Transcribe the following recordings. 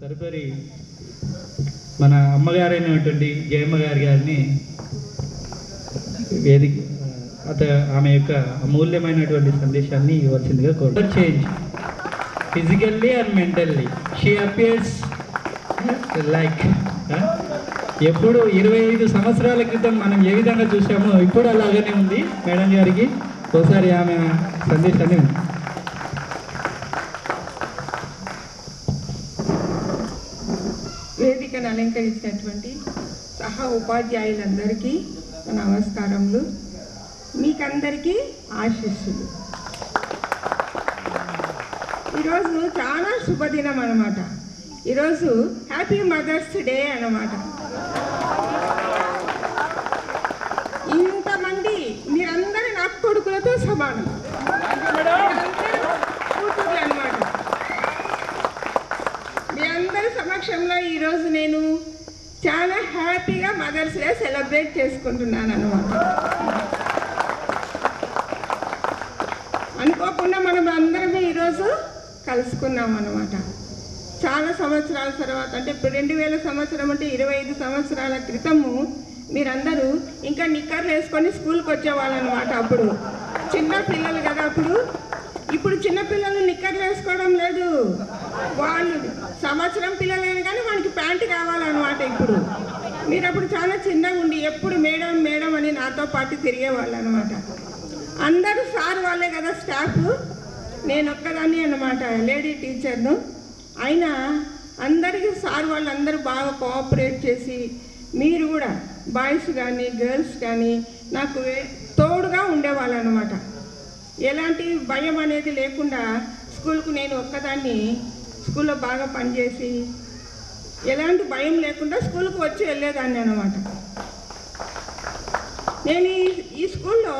తదుపరి మన అమ్మగారైనటువంటి జయమ్మ గారిని వేదిక ఆమె యొక్క అమూల్యమైనటువంటి సందేశాన్ని ఇవ్వాల్సిందిగా కోరుతారు. Change physically and mentally she appears like ఎప్పుడు 25 సంవత్సరాల క్రితం మనం ఏ విధంగా చూసామో ఇప్పుడు అలాగనే ఉంది మేడం గారికి. ఒకసారి ఆమె సందేశాన్ని వేదికను అలంకరించినటువంటి సహా ఉపాధ్యాయులందరికీ నమస్కారములు. మీకందరికీ ఆశీస్సులు. ఈరోజు చాలా శుభదినం అన్నమాట. ఈరోజు హ్యాపీ మదర్స్ డే అన్నమాట. ఇంతమంది మీరందరూ నా కొడుకులతో సమానం, కూతుర్లు అన్నమాట. మీ అందరి సమక్షంలో ఈరోజు నేను చాలా హ్యాపీగా మదర్స్ డే సెలబ్రేట్ చేసుకుంటున్నాను అన్నమాట. అనుకోకుండా మనం అందరమే ఈరోజు కలుసుకున్నాం అన్నమాట. చాలా సంవత్సరాల తర్వాత, అంటే ఇప్పుడు 2000 సంవత్సరం అంటే 25 సంవత్సరాల క్రితము మీరందరూ ఇంకా నిక్కర్లు వేసుకొని స్కూల్కి వచ్చేవాళ్ళు అనమాట. అప్పుడు చిన్న పిల్లలు కదా. ఇప్పుడు చిన్నపిల్లలు నిక్కర్లు వేసుకోవడం లేదు. వాళ్ళు సంవత్సరం పిల్లలైనా కానీ వాళ్ళకి ప్యాంటు కావాలన్నమాట. ఇప్పుడు మీరు అప్పుడు చాలా చిన్నగా ఉండి ఎప్పుడు మేడం మేడం అని నాతో పాటు తిరిగేవాళ్ళు అనమాట. అందరూ సార్ వాళ్ళే కదా స్టాఫ్. నేను ఒక్కదాన్ని అన్నమాట లేడీ టీచర్ను. అయినా అందరికీ సార్ వాళ్ళందరూ బాగా కోఆపరేట్ చేసి, మీరు కూడా బాయ్స్ కానీ గర్ల్స్ కానీ నాకు తోడుగా ఉండేవాళ్ళు అనమాట. ఎలాంటి భయం అనేది లేకుండా స్కూల్కు నేను ఒక్కదాన్ని స్కూల్లో బాగా పనిచేసి ఎలాంటి భయం లేకుండా స్కూల్కి వచ్చి వెళ్ళేదాన్ని అనమాట. నేను ఈ స్కూల్లో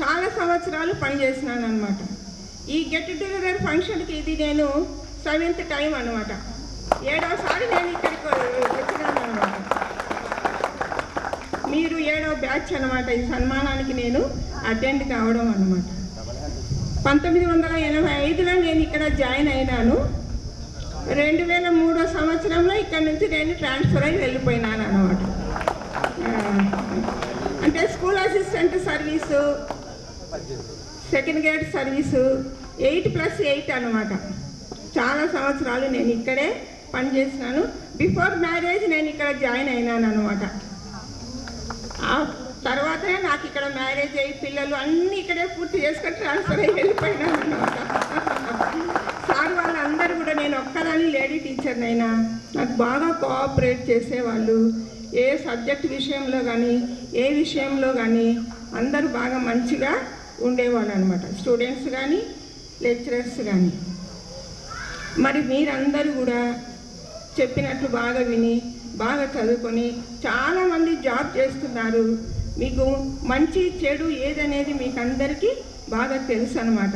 చాలా సంవత్సరాలు పనిచేసినాను అనమాట. ఈ గెట్ టుగెదర్ ఫంక్షన్కి ఇది నేను 7th టైం అనమాట. 7వసారి నేను ఇక్కడికి వచ్చినాను అనమాట. మీరు 7వ బ్యాచ్ అనమాట. ఈ సన్మానానికి నేను అటెండ్ కావడం అన్నమాట. 1985లో నేను ఇక్కడ జాయిన్ అయినాను. 2003 సంవత్సరంలో ఇక్కడ నుంచి నేను ట్రాన్స్ఫర్ అయి వెళ్ళిపోయినాను అన్నమాట. అంటే school assistant service, second grade service 8+8 అన్నమాట. చాలా సంవత్సరాలు నేను ఇక్కడే పనిచేసినాను. బిఫోర్ మ్యారేజ్ నేను ఇక్కడ జాయిన్ అయినాను అనమాట. ఆ తర్వాత నాకు ఇక్కడ మ్యారేజ్ అయ్యి పిల్లలు అన్నీ ఇక్కడే పూర్తి చేసుకొని ట్రాన్స్ఫర్ అయ్యి వెళ్ళిపోయినాను అనమాట. సార్ వాళ్ళందరూ కూడా, నేను ఒక్కదాన్ని లేడీ టీచర్నైనా నాకు బాగా కోఆపరేట్ చేసేవాళ్ళు. ఏ సబ్జెక్ట్ విషయంలో కానీ ఏ విషయంలో కానీ అందరూ బాగా మంచిగా ఉండేవాళ్ళు అనమాట. స్టూడెంట్స్ కానీ లెక్చరర్స్ కానీ. మరి మీరందరూ కూడా చెప్పినట్లు బాగా విని బాగా చదువుకొని చాలామంది జాబ్ చేస్తున్నారు. మీకు మంచి చెడు ఏదనేది మీకు అందరికీ బాగా తెలుసు అనమాట.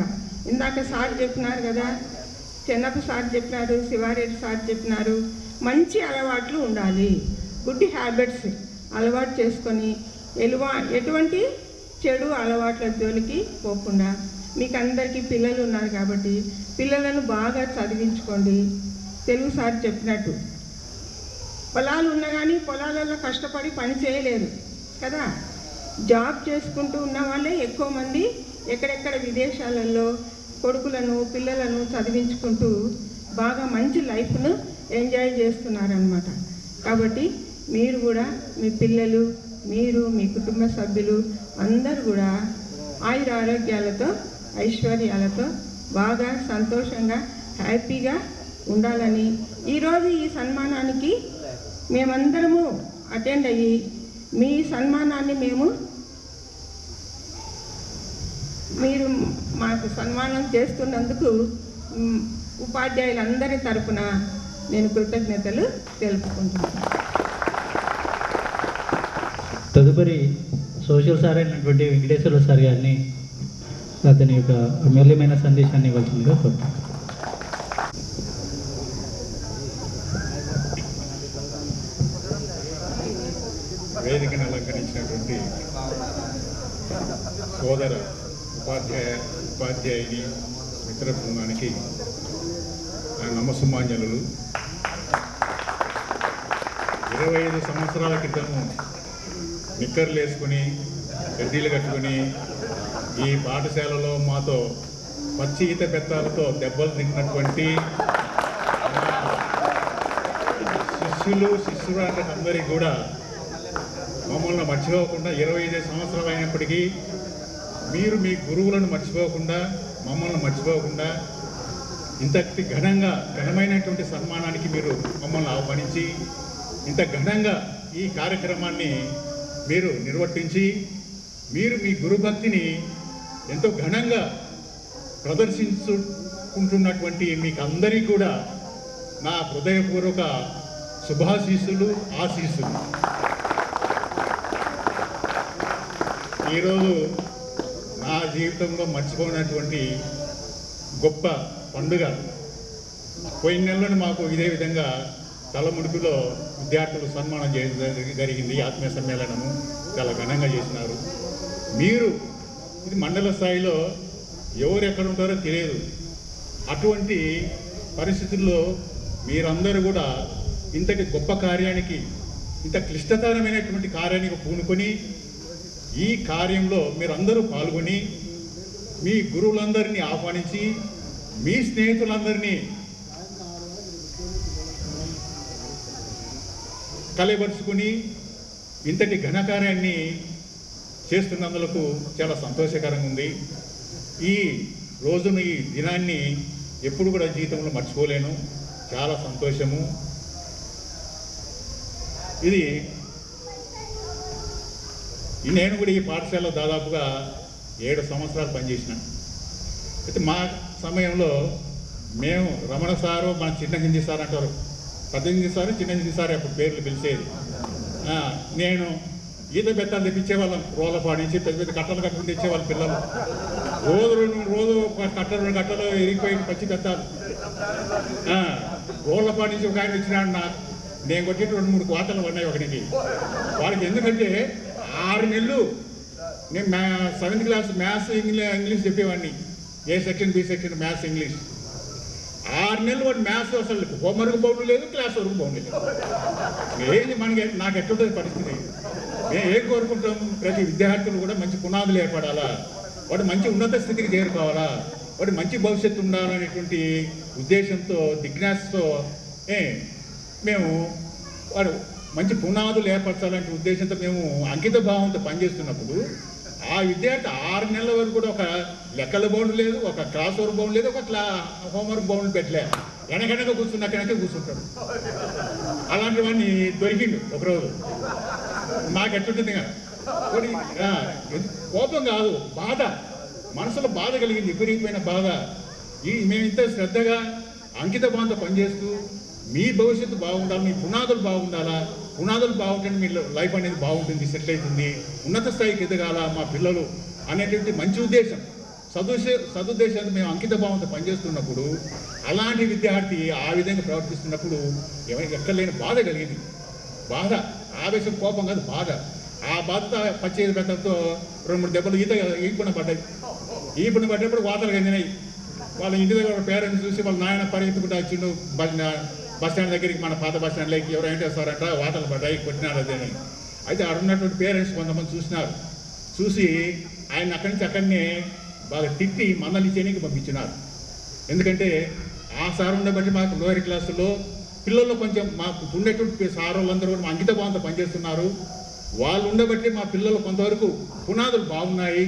ఇందాక సార్ చెప్పినారు కదా, చెన్నప్ప సార్ చెప్పినారు, శివారెడ్డి సార్ చెప్పినారు, మంచి అలవాట్లు ఉండాలి. గుడ్ హ్యాబిట్స్ అలవాటు చేసుకొని ఎటువంటి చెడు అలవాట్ల జోలికి పోకుండా, మీకు అందరికీ పిల్లలు ఉన్నారు కాబట్టి పిల్లలను బాగా చదివించుకోండి. తెలుగు సార్ చెప్పినట్టు పొలాలు ఉన్నా కానీ పొలాలలో కష్టపడి పని చేయలేరు కదా. జాబ్ చేసుకుంటూ ఉన్న వాళ్ళే ఎక్కువ మంది ఎక్కడెక్కడ విదేశాలలో కొడుకులను పిల్లలను చదివించుకుంటూ బాగా మంచి లైఫ్ను ఎంజాయ్ చేస్తున్నారనమాట. కాబట్టి మీరు కూడా, మీ పిల్లలు, మీరు, మీ కుటుంబ సభ్యులు అందరూ కూడా ఆయుర ఆరోగ్యాలతో ఐశ్వర్యాలతో బాగా సంతోషంగా హ్యాపీగా ఉండాలని ఈరోజు ఈ సన్మానానికి మేమందరము అటెండ్ అయ్యి మీ సన్మానాన్ని మీరు మాకు సన్మానం చేస్తున్నందుకు ఉపాధ్యాయులందరి తరపున నేను కృతజ్ఞతలు తెలుపుకుంటున్నాను. తదుపరి సోషల్ సార్ అయినటువంటి వెంకటేశ్వర సార్ గారిని అతని యొక్క అమూల్యమైన సందేశాన్ని ఇవ్వాల్సిందిగా కోరుతున్నాను. వేదికను అలంకరించినటువంటి సోదర ఉపాధ్యాయుని మిత్ర బృందానికి నా నమస్సుమాంజనులు. 25 సంవత్సరాల క్రితము నిక్కర్లు వేసుకుని గడ్డీలు కట్టుకుని ఈ పాఠశాలలో మాతో పచ్చి ఈత బెత్తాలతో దెబ్బలు తిన్నటువంటి శిష్యురాళ్ళందరికీ కూడా మమ్మల్ని మర్చిపోకుండా 25 సంవత్సరాలు అయినప్పటికీ మీరు మీ గురువులను మర్చిపోకుండా మమ్మల్ని మర్చిపోకుండా ఇంతటి ఘనమైనటువంటి సన్మానానికి మీరు మమ్మల్ని ఆహ్వానించి ఇంత ఘనంగా ఈ కార్యక్రమాన్ని మీరు నిర్వర్తించి మీరు మీ గురుభక్తిని ఎంతో ఘనంగా ప్రదర్శించుకుంటున్నటువంటి మీకు అందరికీ కూడా నా హృదయపూర్వక శుభాశీస్సులు, ఆశీస్సులు. ఈరోజు నా జీవితంలో మర్చిపోయినటువంటి గొప్ప పండుగ. పోయిన నెలలో మాకు ఇదే విధంగా తలముడుకులో విద్యార్థులు సన్మానం చేయడం జరిగింది. ఆత్మీయ సమ్మేళనము చాలా ఘనంగా చేసినారు. మీరు ఇది మండల స్థాయిలో ఎవరు ఎక్కడ ఉంటారో తెలియదు. అటువంటి పరిస్థితుల్లో మీరందరూ కూడా ఇంతటి గొప్ప కార్యానికి, ఇంత క్లిష్టతరమైనటువంటి కార్యానికి పూనుకొని ఈ కార్యంలో మీరందరూ పాల్గొని మీ గురువులందరినీ ఆహ్వానించి మీ స్నేహితులందరినీ కలబరుచుకుని ఇంతటి ఘనకార్యాన్ని చేస్తున్నందుకు చాలా సంతోషకరంగా ఉంది. ఈ రోజును, ఈ దినాన్ని ఎప్పుడు కూడా జీవితంలో మర్చిపోలేను. చాలా సంతోషము. ఇది నేను కూడా ఈ పాఠశాలలో దాదాపుగా 7 సంవత్సరాలు పనిచేసిన. అయితే మా సమయంలో మేము రమణ సారు, మన చిన్న హిందీ సార్ అంటారు, పెద్ద హిందీ సారు, చిన్న హిందీ సార్ అప్పుడు పేర్లు పిలిచేది. నేను ఈత బెత్తాలు తెప్పించేవాళ్ళం. రోలపాడు నుంచి పెద్ద పెద్ద కట్టలు కట్టుకుని తెచ్చేవాళ్ళు పిల్లలు. రోజు కట్టలు ఎరిగిపోయి పచ్చి బెత్తాలు. రోలపాడు నుంచి ఒక ఆయన వచ్చినాడు. నేను కొట్టి 2-3 కోతలు పడినాయి ఒకరికి. వాడికి ఎందుకంటే 6 నెలలు నేను 7th క్లాస్ మ్యాథ్స్, ఇంగ్లీష్ చెప్పేవాడిని. A section, B section, maths, English. 6 నెలలు వాడు మ్యాథ్స్ అసలు హోంవర్క్ బౌండ్ లేదు, క్లాస్ వర్క్ బౌండ్ లేదు. ఏంది నాకు ఎట్లుంటుంది పరిస్థితి? మేము ఏం కోరుకుంటాం? ప్రతి విద్యార్థులు కూడా మంచి పునాదులు ఏర్పడాలా, వాడు మంచి ఉన్నత స్థితికి చేరుకోవాలా, వాడు మంచి భవిష్యత్తు ఉండాలనేటువంటి ఉద్దేశంతో, జిజ్ఞాసతో మేము వాడు మంచి పునాదులు ఏర్పరచాలనే ఉద్దేశంతో మేము అంకిత భావంతో పనిచేస్తున్నప్పుడు ఆ విద్యార్థి 6 నెలల వరకు కూడా ఒక లెక్కల బౌండ్ లేదు, ఒక క్లాస్ వర్క్ బౌండ్ లేదు, ఒక హోంవర్క్ బౌండ్ పెట్టలేదు. వెనకనక కూర్చుంటాడు. అలాంటి వాడిని దొరికిండు ఒకరోజు. మాకు ఎట్లుంటుంది కదా, కోపం కాదు, బాధ, మనసులో బాధ కలిగింది, విపరీతమైన బాధ. మేము ఇంత శ్రద్ధగా అంకిత భావంతో పనిచేస్తూ మీ భవిష్యత్తు బాగుండాలి, మీ పునాదులు బాగుండాలా, పునాదులు బాగుంటే మీ లైఫ్ అనేది బాగుంటుంది, సెటిల్ అవుతుంది, ఉన్నత స్థాయికి ఎదగాల మా పిల్లలు అనేటువంటి మంచి ఉద్దేశం, సదుద్దేశాన్ని మేము అంకిత భావంతో పనిచేస్తున్నప్పుడు అలాంటి విద్యార్థి ఆ విధంగా ప్రవర్తిస్తున్నప్పుడు ఎక్కలేని బాధ కలిగింది. బాధ, ఆవేశం, కోపం కాదు, బాధ. ఆ బాధతో పచ్చి బెత్తంతో 2-3 దెబ్బలు ఈపున పడ్డప్పుడు వాతలు చెందినాయి. వాళ్ళ ఇంటి దగ్గర పేరెంట్స్ చూసి వాళ్ళ నాయన పరిగెత్తుకుంటూ వచ్చిండు బస్ స్టాండ్ దగ్గరికి, మన పాత బస్ స్టాండ్లోకి. ఎవరైనా చేస్తారంట, వాతలు పడ్డాయి, కొట్టినారు అదేని. అయితే అక్కడ ఉన్నటువంటి పేరెంట్స్ కొంతమంది చూసి ఆయన అక్కడి నుంచి అక్కడనే బాగా తిట్టి మందలించేనికి పంపించినారు. ఎందుకంటే ఆ సార్ ఉండబట్టి మాకు లోయర్ క్లాసులో పిల్లల్లో కొంచెం మాకు ఉండేటువంటి సార్ వాళ్ళందరూ కూడా మా అంకిత భావంతో పనిచేస్తున్నారు. వాళ్ళు ఉండబట్టి మా పిల్లలు కొంతవరకు పునాదులు బాగున్నాయి.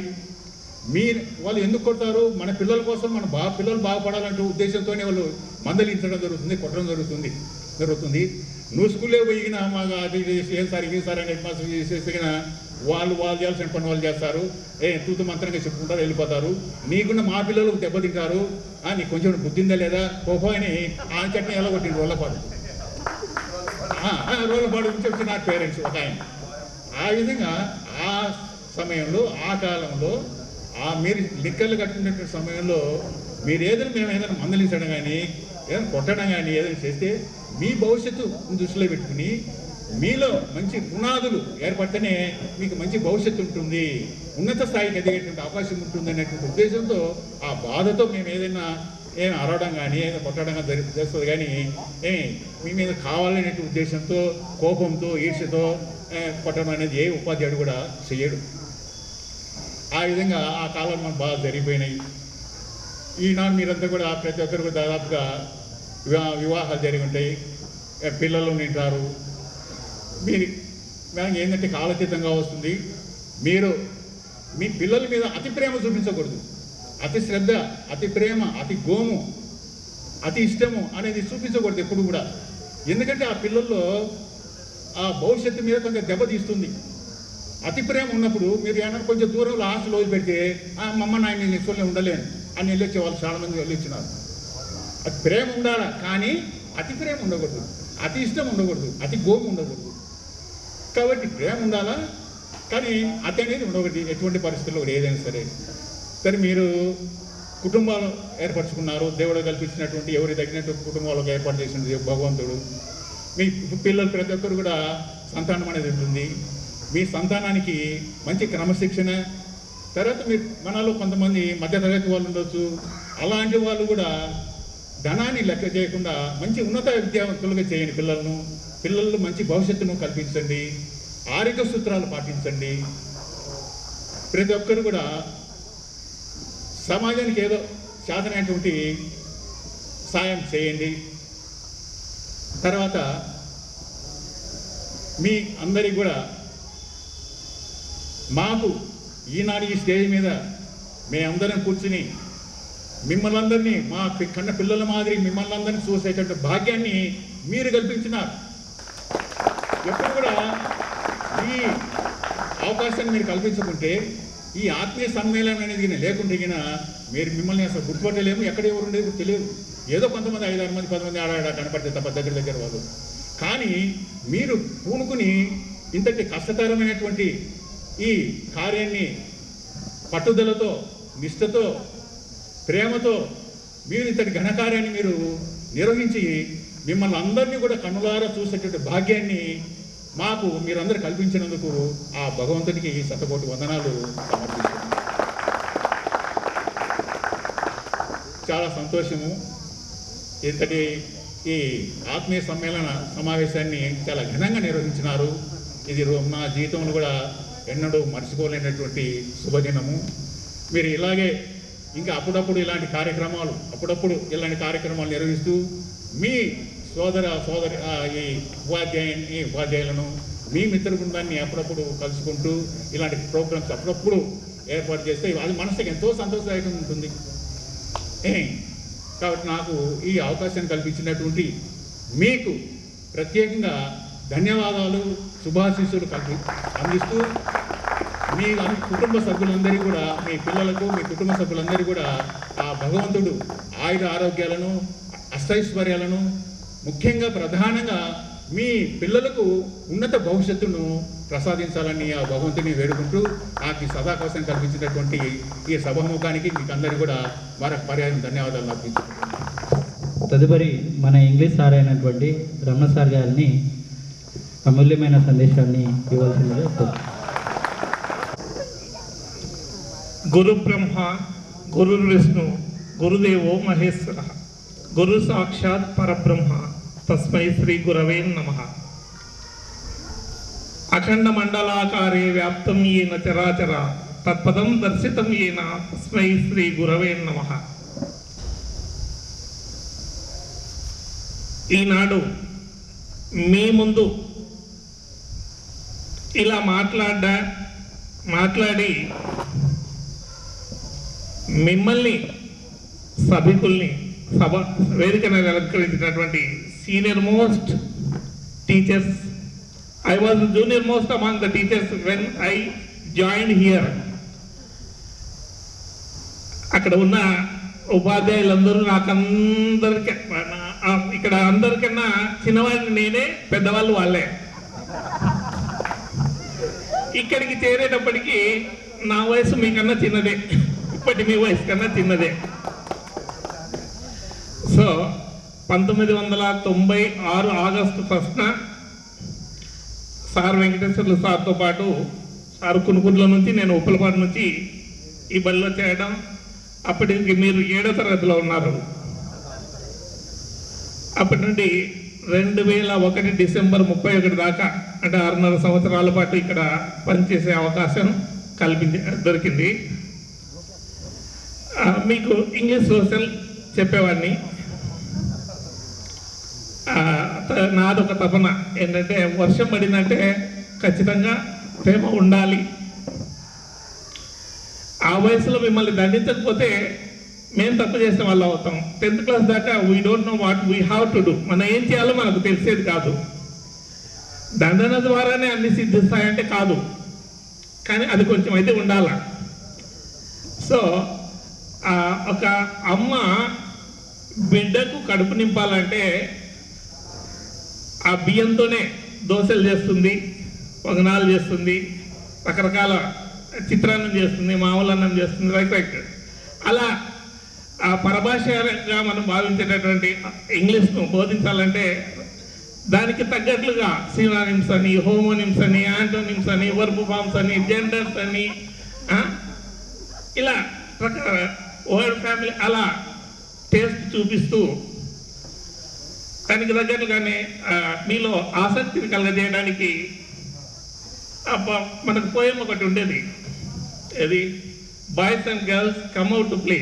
వాళ్ళు ఎందుకు కొడతారు? మన పిల్లల కోసం, మన పిల్లలు బాగుపడాలంటే ఉద్దేశంతోనే వాళ్ళు మందలించడం జరుగుతుంది, కొట్టడం జరుగుతుంది. నువ్వు స్కూల్లో పోయినా మాకు అది ఏం సార్ ఇది సార్ అని హెడ్ మాస్టర్ చేసేసినా వాళ్ళు చేయాల్సిన పని వాళ్ళు చేస్తారు, తూతు మంత్రంగా చెప్పుకుంటారు, వెళ్ళిపోతారు. నీకున్న మా పిల్లలకు దెబ్బతింటారు, నీకు కొంచెం బుద్ధిందా లేదా కోపం అని ఆ చట్నీ ఎలా కొట్టింది రోలపాడు నుంచి వచ్చిన పేరెంట్స్ ఒక ఆయన. ఆ విధంగా ఆ సమయంలో, ఆ కాలంలో మీరు లిక్కర్లు కట్టుకునేటువంటి సమయంలో మీరు మేము ఏదైనా మందలించడం కానీ, ఏదైనా కొట్టడం కానీ ఏదైనా చేస్తే మీ భవిష్యత్తు దృష్టిలో పెట్టుకుని మీలో మంచి పునాదులు ఏర్పడితేనే మీకు మంచి భవిష్యత్తు ఉంటుంది, ఉన్నత స్థాయికి ఎదిగేటువంటి అవకాశం ఉంటుంది అనేటువంటి ఉద్దేశంతో ఆ బాధతో మేము ఏదైనా ఏం అరవడం కానీ ఏదో కొట్టడం కానీ చేస్తుంది కానీ మీ మీద కావాలనే ఉద్దేశంతో కోపంతో ఈర్ష్యతో కొట్టడం అనేది ఏ ఉపాధ్యాయుడు కూడా చేయడు. ఆ విధంగా ఆ కాలం మనకు బాగా జరిగిపోయినాయి. ఈనాడు మీరంతా కూడా ప్రతి ఒక్కరు కూడా దాదాపుగా వివాహాలు జరిగి ఉంటాయి, పిల్లలు ఉంటారు. మీరు మనకి ఏంటంటే కాలతీతంగా వస్తుంది. మీరు మీ పిల్లల మీద అతి ప్రేమ చూపించకూడదు. అతి శ్రద్ధ, అతి ప్రేమ, అతి గోము, అతి ఇష్టము అనేది చూపించకూడదు ఎప్పుడు కూడా. ఎందుకంటే ఆ పిల్లల్లో ఆ భవిష్యత్తు మీద కొంచెం దెబ్బతీస్తుంది. అతి ప్రేమ ఉన్నప్పుడు మీరు ఏమన్నా కొంచెం దూరంలో హాస్టల్ వదిలిపెడితే మమ్మ నాయన నేను ఇసులో ఉండలేను అని వెళ్ళొచ్చే వాళ్ళు చాలామంది వెళ్ళొచ్చినారు. అది ప్రేమ ఉండాలా, కానీ అతి ప్రేమ ఉండకూడదు, అతి ఇష్టం ఉండకూడదు, అతి గోము ఉండకూడదు. కాబట్టి ప్రేమ ఉండాలా, కానీ అతి అనేది ఉండకూడదు ఎటువంటి పరిస్థితుల్లో ఏదైనా సరే. సరే మీరు కుటుంబాలు ఏర్పరచుకున్నారు, దేవుడు కల్పించినటువంటి ఎవరి తగినట్టు కుటుంబాలకు ఏర్పాటు చేసిన భగవంతుడు. మీ పిల్లలు ప్రతి ఒక్కరు కూడా సంతానం అనేది ఉంటుంది. మీ సంతానానికి మంచి క్రమశిక్షణ, తర్వాత మీరు మనలో కొంతమంది మధ్యతరగతి వాళ్ళు ఉండొచ్చు, అలాంటి వాళ్ళు కూడా ధనాన్ని లెక్క చేయకుండా మంచి ఉన్నత విద్యావంతులుగా చేయండి పిల్లలు మంచి భవిష్యత్తును కల్పించండి, ఆరోగ్య సూత్రాలు పాటించండి. ప్రతి ఒక్కరు కూడా సమాజానికి ఏదో చేతనైనటువంటి సాయం చేయండి. తర్వాత మీ అందరికీ కూడా మాకు ఈనాడు ఈ స్టేజ్ మీద మేమందరం కూర్చుని మిమ్మల్ని అందరినీ మా కన్న పిల్లల మాదిరి మిమ్మల్ని అందరినీ చూసేటట్టు భాగ్యాన్ని మీరు కల్పించినారు. ఎప్పుడు కూడా ఈ అవకాశాన్ని మీరు కల్పించుకుంటే ఈ ఆత్మీయ సమ్మేళనం అనేది లేకుంటే మీరు మిమ్మల్ని అసలు గుర్తుపట్టలేము, ఎక్కడ ఎవరు ఉండేది తెలియదు. ఏదో కొంతమంది 5-6 మంది 10 మంది ఆడ కనపడితే తప్ప దగ్గర వాళ్ళు. కానీ మీరు పూనుకుని ఇంతటి కష్టతరమైనటువంటి ఈ కార్యాన్ని పట్టుదలతో, నిష్ఠతో, ప్రేమతో మీరు ఇంతటి ఘనకార్యాన్ని మీరు నిర్వహించి మిమ్మల్ని అందరినీ కూడా కన్నులారా చూసేటటువంటి భాగ్యాన్ని మాకు మీరందరూ కల్పించినందుకు ఆ భగవంతుడికి శతకోటి వందనాలు సమర్పిస్తున్నాను. చాలా సంతోషము. ఇంతటి ఈ ఆత్మీయ సమావేశాన్ని చాలా ఘనంగా నిర్వహించినారు. ఇది నా జీవితంలో కూడా ఎన్నడూ మర్చిపోలేనటువంటి శుభదినము. మీరు ఇలాగే ఇంకా అప్పుడప్పుడు ఇలాంటి కార్యక్రమాలు నిర్వహిస్తూ మీ సోదరి ఈ ఉపాధ్యాయులను మీ మిత్ర బృందాన్ని అప్పుడప్పుడు కలుసుకుంటూ ఇలాంటి ప్రోగ్రామ్స్ అప్పుడప్పుడు ఏర్పాటు చేస్తే అది మనసుకి ఎంతో సంతోషదాయకంగా ఉంటుంది. కాబట్టి నాకు ఈ అవకాశాన్ని కల్పించినటువంటి మీకు ప్రత్యేకంగా ధన్యవాదాలు, శుభాశీస్సులు అందిస్తూ మీ కుటుంబ సభ్యులందరికీ కూడా, మీ పిల్లలకు, మీ కుటుంబ సభ్యులందరికీ కూడా ఆ భగవంతుడు ఆయుర ఆరోగ్యాలను, అష్టైశ్వర్యాలను, ముఖ్యంగా ప్రధానంగా మీ పిల్లలకు ఉన్నత భవిష్యత్తును ప్రసాదించాలని ఆ భగవంతుని వేడుకుంటూ నాకు ఈ సదావకాశం కల్పించినటువంటి ఈ సభాముఖానికి మీకు అందరికీ కూడా మరొక పర్యాయం ధన్యవాదాలు అర్పించుకుంటున్నాను. తదుపరి మన ఇంగ్లీష్ సార్ అయినటువంటి రమణ సార్ గారిని అమూల్యమైన సందేశాన్ని ఇవ్వాల్సిందిగా. గురు బ్రహ్మ గురు విష్ణు గురుదేవో మహేశ్వర గురు సాక్షాత్ పరబ్రహ్మ తస్మై శ్రీ గురవే నమః. అఖండ మండలాకారే వ్యాప్తం ఏన చరాచర తత్పదం దర్శితం ఏన తస్మై శ్రీ గురవే నమః. ఈనాడు మీ ముందు ఇలా మాట్లాడి మిమ్మల్ని సభికుల్ని వేదికను అలంకరించినటువంటి senior most teachers. I was junior most among the teachers when I joined here. అక్కడ ఉన్న ఉపాధ్యాయులందరూ ఇక్కడ అందరికన్నా చిన్నవాడిని నేనే, పెద్దవాళ్ళు వాళ్ళే. ఇక్కడికి చేరేటప్పటికి నా వయసు మీకన్నా చిన్నదే, ఇప్పటి మీ వయసు కన్నా చిన్నదే. సో 1996 ఆగస్టు 1న సార్ వెంకటేశ్వర్లు సార్తో పాటు సార్ కునుకుర్ల నుంచి, నేను ఉప్పలపాటు నుంచి ఈ బడిలో చేయడం. అప్పటికి మీరు 7వ తరగతిలో ఉన్నారు. అప్పటి నుండి 2001 డిసెంబర్ 31 దాకా అంటే 6.5 సంవత్సరాల పాటు ఇక్కడ పనిచేసే అవకాశం దొరికింది. మీకు ఇంగ్లీష్ సోషల్ చెప్పేవాడిని. నాదొక తపన ఏంటంటే వర్షం పడిందంటే ఖచ్చితంగా ప్రేమ ఉండాలి. ఆ వయసులో మిమ్మల్ని దండించకపోతే మేము తప్పు చేసిన వాళ్ళు అవుతాం. 10th క్లాస్ దాకా we don't know what we have to do. మనం ఏం చేయాలో మనకు తెలిసేది కాదు. దండన ద్వారానే అన్ని సిద్ధిస్తాయంటే కాదు, కానీ అది కొంచెం అయితే ఉండాల. సో ఒక అమ్మ బిడ్డకు కడుపు నింపాలంటే ఆ బియ్యంతోనే దోశలు చేస్తుంది, పొగనాలు చేస్తుంది, రకరకాల చిత్రాన్నం చేస్తుంది, మామూలు అన్నం చేస్తుంది, రైట్. అలా ఆ పరభాషగా మనం భావించేటటువంటి ఇంగ్లీష్ను బోధించాలంటే దానికి తగ్గట్లుగా సినానిమ్స్ అని, హోమోనిమ్స్ అని, యాంటోనిమ్స్ అని, వర్బ్ ఫార్మ్స్ అని, జెండర్స్ అని, ఇలా రకరకాల వర్డ్ ఫ్యామిలీ అలా టేస్ట్ చూపిస్తూ దానికి తగ్గట్లుగానే మీలో ఆసక్తిని కలగజేయడానికి మనకు పోయం ఒకటి ఉండేది. ఇది boys and girls come out to play,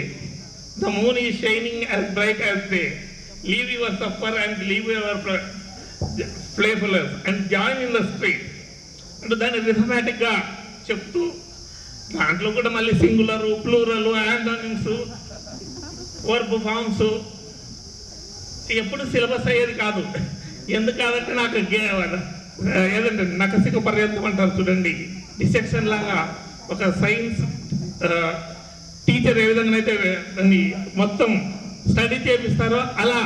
the moon is shining as bright as day, leave your suffer and leave your playfulness and join in the street అంటే దాన్ని రిథమాటిక్గా చెప్తూ దాంట్లో కూడా మళ్ళీ సింగులరు, ప్లూరలు, యాంటోనిమ్స్, వర్బ్ ఫార్మ్స్ ఎప్పుడు syllabus అయ్యేది కాదు. ఎందుకంటే నాకు ఏదంటే నకసిక పర్యంతం అంటారు చూడండి, డిసెక్షన్ లాగా ఒక సైన్స్ టీచర్ ఏ విధంగా అయితే దాన్ని మొత్తం స్టడీ చేపిస్తారో అలా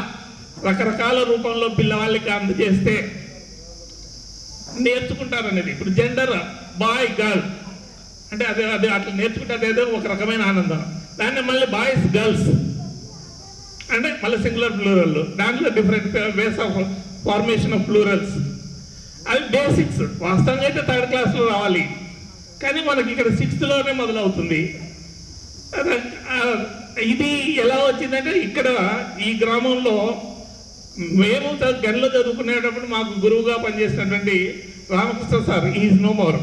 రకరకాల రూపంలో పిల్లవాళ్ళకి అందజేస్తే నేర్చుకుంటారు అనేది. ఇప్పుడు జెండర్ బాయ్ గర్ల్ అంటే అదే అదే అట్లా నేర్చుకుంటే అదేదో ఒక రకమైన ఆనందం. దాన్ని మళ్ళీ బాయ్స్ గర్ల్స్ అంటే మళ్ళీ సింగులర్ ప్లూరల్, దాంట్లో different ways of formation of plurals. అవి బేసిక్స్. వాస్తవంగా అయితే 3rd క్లాస్లో రావాలి, కానీ మనకి ఇక్కడ 6th మొదలవుతుంది. ఇది ఎలా వచ్చిందంటే ఇక్కడ ఈ గ్రామంలో మేము గన్లో చదువుకునేటప్పుడు మాకు గురువుగా పనిచేసినటువంటి Ramakrishna sir is no more,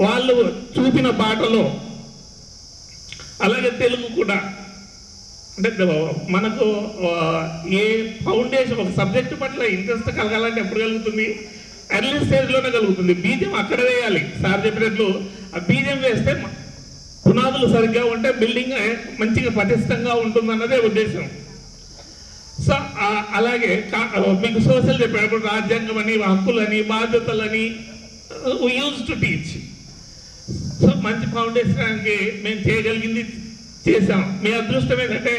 వాళ్ళు చూపిన బాటలో అలాగే తెలుగు కూడా అంటే మనకు ఏ ఫౌండేషన్ ఒక సబ్జెక్టు పట్ల ఇంట్రెస్ట్ కలగాలంటే ఎప్పుడు కలుగుతుంది? ఎర్లీ స్టేజ్లోనే కలుగుతుంది. బీజం అక్కడ వేయాలి. సార్ చెప్పినట్లు ఆ బీజం వేస్తే పునాదులు సరిగ్గా ఉంటే బిల్డింగ్ మంచిగా పటిష్టంగా ఉంటుందన్నదే ఉద్దేశం. సో అలాగే మీకు సోషల్ చెప్పేటప్పుడు రాజ్యాంగం అని, హక్కులని, బాధ్యతలని యూజ్ టు టీచ్. సో మంచి ఫౌండేషన్కి మేము చేయగలిగింది చేసాం. మీ అదృష్టం ఏంటంటే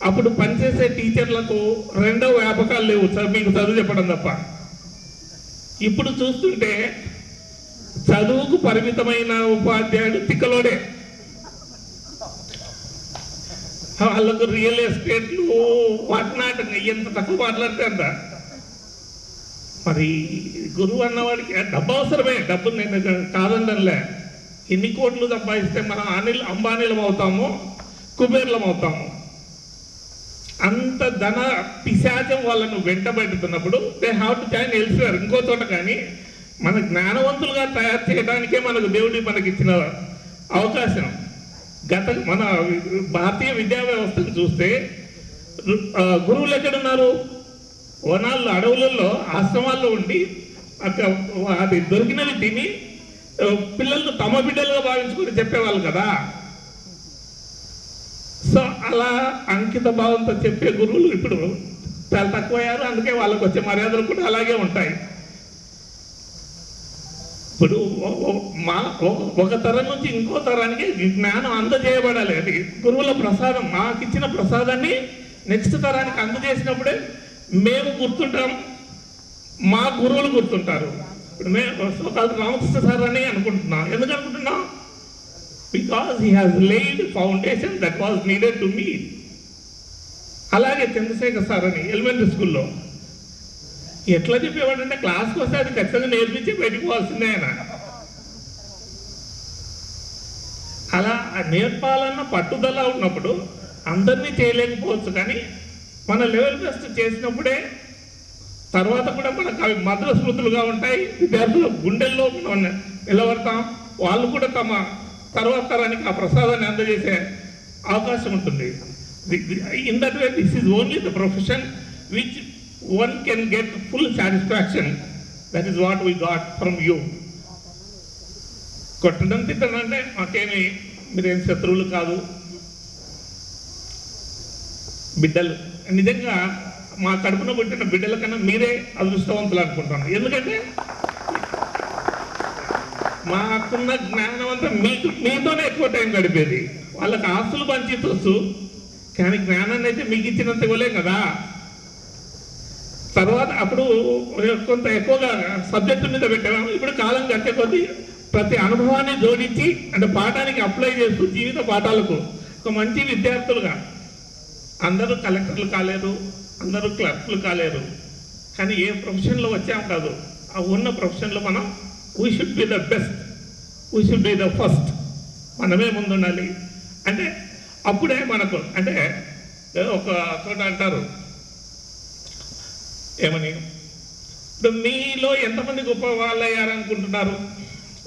అప్పుడు పనిచేసే టీచర్లకు 2వ వ్యాపకాలు లేవు, మీకు చదువు చెప్పడం తప్ప. ఇప్పుడు చూస్తుంటే చదువుకు పరిమితమైన ఉపాధ్యాయుడు తిక్కలోడే. వాళ్ళకు రియల్ ఎస్టేట్లు వాటినాట ఎంత తక్కువ మాట్లాడితే అంత. మరి గురువు అన్నవాడికి డబ్బు అవసరమే, డబ్బు నేను కాదండలే. ఎన్ని కోట్లు సంపాదిస్తే మనం అంబానీలం అవుతాము, కుబేర్లం అవుతాము. అంత ధన పిశాచం వాళ్ళను వెంటబెట్టుతున్నప్పుడు they have to join elsewhere, ఇంకో చోట. కానీ మన జ్ఞానవంతులుగా తయారు చేయడానికే మనకు మనకి ఇచ్చిన అవకాశం. మన భారతీయ విద్యా వ్యవస్థను చూస్తే గురువులు ఎక్కడున్నారు? వనాల్లో, అడవులలో, ఆశ్రమాల్లో ఉండి అది దొరికినవి తిని పిల్లలను తమ బిడ్డలుగా భావించుకొని చెప్పేవాళ్ళు కదా. సో అలా అంకిత భావంతో చెప్పే గురువులు ఇప్పుడు చాలా తక్కువయ్యారు. అందుకే వాళ్ళకు వచ్చే మర్యాదలు కూడా అలాగే ఉంటాయి. ఇప్పుడు ఒక తరం నుంచి ఇంకో తరానికి జ్ఞానం అందజేయబడాలి. అది గురువుల ప్రసాదం. మాకు ఇచ్చిన ప్రసాదాన్ని నెక్స్ట్ తరానికి అందజేసినప్పుడే మేము గుర్తుంటాం, మా గురువులు గుర్తుంటారు. ఇప్పుడు మేము రామకృష్ణ సార్ అని అనుకుంటున్నాం. ఎందుకు అనుకుంటున్నాం? Because he has laid foundation that was needed to me. అలాగే చంద్రశేఖర్ సార్ అని ఎలిమెంటరీ స్కూల్లో ఎట్లా చెప్పేవాడంటే క్లాస్కి వస్తే అది ఖచ్చితంగా నేర్పించి బయటకు పోవాల్సిందే ఆయన. అలా నేర్పాలన్న పట్టుదల ఉన్నప్పుడు అందరినీ చేయలేకపోవచ్చు, కానీ మన లెవెల్ బెస్ట్ చేసినప్పుడే తర్వాత కూడా మనకు అవి మధుర స్మృతులుగా ఉంటాయి. విద్యార్థుల గుండెల్లో మనం నిలబడతాం. వాళ్ళు కూడా తమ తర్వాత తరానికి ఆ ప్రసాదాన్ని అందజేసే అవకాశం ఉంటుంది. In that way this is only the profession which one can get full satisfaction. That is what we got from you. కొట్టడం తిట్టడం అంటే మాకేమి మీరేం శత్రువులు కాదు, బిడ్డలు. నిజంగా మా కడుపున పుట్టిన బిడ్డల కన్నా మీరే అదృష్టవంతులు అనుకుంటాను. ఎందుకంటే మాకున్న జ్ఞానం అంతా మీతోనే ఎక్కువ టైం గడిపేది. వాళ్ళకి ఆస్తులు పంచితొచ్చు, కానీ జ్ఞానాన్ని అయితే మీకు ఇచ్చినంత ఇవ్వలేం కదా. తర్వాత అప్పుడు కొంత ఎక్కువగా సబ్జెక్టు మీద పెట్టాము. ఇప్పుడు కాలం గడిచే కొద్దీ ప్రతి అనుభవాన్ని జోడించి అంటే పాఠానికి అప్లై చేస్తూ జీవిత పాఠాలకు ఒక మంచి విద్యార్థులుగా. అందరూ కలెక్టర్లు కాలేరు, అందరూ క్లర్క్లు కాలేరు, కానీ ఏ ప్రొఫెషన్లో వచ్చాము కాదు. ఆ ఉన్న ప్రొఫెషన్లో మనం we should be the best, we should be the first. మనమే ముందుండాలి. అంటే అప్పుడే మనకు అంటే ఒక చోట అంటారు ఏమని, ఇప్పుడు మీలో ఎంతమంది గొప్ప వాళ్ళు అయ్యారనుకుంటున్నారు?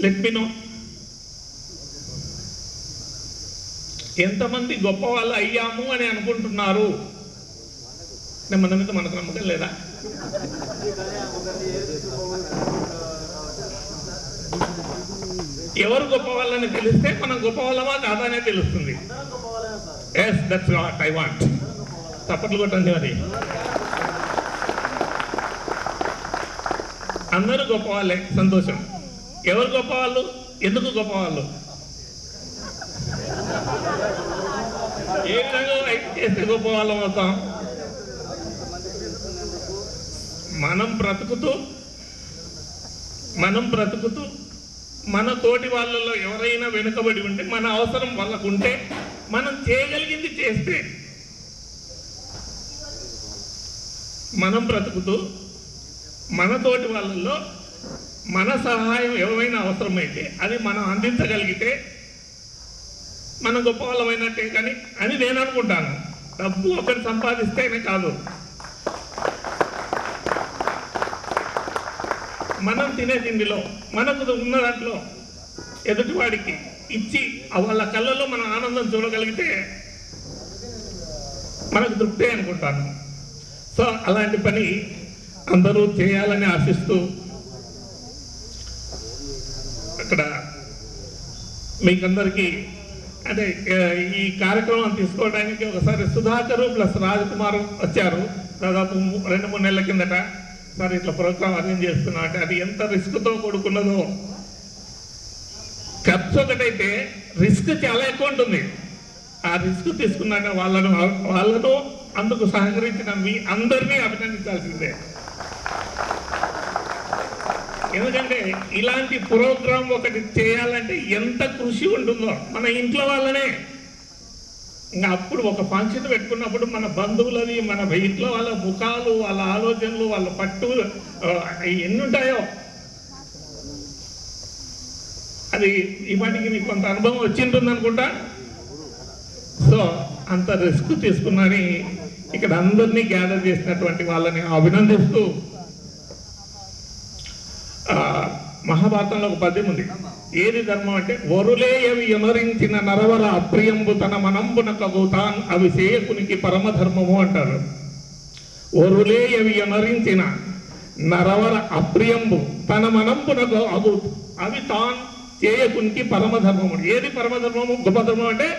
Let me no. ఎంతమంది గొప్ప వాళ్ళు అయ్యాము అని అనుకుంటున్నారు? మన మీద మనకు నమ్మకం లేదా? ఎవరు గొప్ప వాళ్ళని తెలిస్తే మనం గొప్ప వాళ్ళమా కాదా అనేది తెలుస్తుంది. Yes, that's what I want. తప్పట్లు కొట్టండి. మరి అందరూ గొప్ప వాళ్ళే, సంతోషం. ఎవరు గొప్పవాళ్ళు? ఎందుకు గొప్పవాళ్ళు? ఏ విధంగా చేస్తే గొప్ప వాళ్ళం అవుతాం? మనం బ్రతుకుతూ మన తోటి వాళ్ళలో ఎవరైనా వెనుకబడి ఉంటే, మన అవసరం వాళ్ళకు ఉంటే, మనం చేయగలిగింది చేస్తే, మనం బ్రతుకుతూ మన తోటి వాళ్ళల్లో మన సహాయం ఎవరైనా అవసరమైతే అది మనం అందించగలిగితే మనం గొప్ప వాళ్ళమైనట్టే కానీ అని నేను అనుకుంటాను. డబ్బు ఒకటి సంపాదిస్తేనే కాదు, మనం తినే తిండిలో మనకు ఉన్న దాంట్లో ఎదుటివాడికి ఇచ్చి వాళ్ళ కళ్ళలో మన ఆనందం చూడగలిగితే మనకు తృప్తే అనుకుంటాను. సో అలాంటి పని అందరూ చేయాలని ఆశిస్తూ అక్కడ మీకందరికీ అంటే ఈ కార్యక్రమం తీసుకోవడానికి ఒకసారి సుధాకర్ ప్లస్ రాజ్కుమార్ వచ్చారు. దాదాపు 2-3 నెలల కిందట సార్ ఇట్లా ప్రోగ్రామ్ అరేంజ్ చేస్తున్నా అంటే అది ఎంత రిస్క్తో కూడుకున్నదో. ఖర్చు ఒకటైతే రిస్క్ చాలా ఎక్కువ ఉంటుంది. ఆ రిస్క్ తీసుకున్నాక వాళ్ళను అందుకు సహకరించిన మీ అందరినీ అభినందించాల్సిందే. ఎందుకంటే ఇలాంటి ప్రోగ్రాం ఒకటి చేయాలంటే ఎంత కృషి ఉంటుందో. మన ఇంట్లో వాళ్ళనే ఇంకా అప్పుడు ఒక ఫంక్షన్ పెట్టుకున్నప్పుడు మన బంధువులని, మన ఇంట్లో వాళ్ళ ముఖాలు, వాళ్ళ ఆలోచనలు, వాళ్ళ పట్టు ఎన్ని ఉంటాయో. అది ఇవాటికి మీకు కొంత అనుభవం వచ్చింటుంది అనుకుంటా. సో అంత రిస్క్ తీసుకున్నని ఇక్కడ అందరినీ గ్యాదర్ చేసినటువంటి వాళ్ళని అభినందిస్తూ, మహాభారతంలో ఒక పద్యం ఉంది. ఏది ధర్మం అంటే, వరులేయవి ఎనరించిన నరవర అప్రియంబు తన మనంబునకు తాన్ అవి చేయకునికి పరమధర్మము అంటారు. వరులేయవి ఎనరించిన నరవర అప్రియంబు తన మనంబునకు అవి తాన్ చేయకునికి పరమధర్మము. ఏది పరమధర్మము, గొప్ప ధర్మం అంటే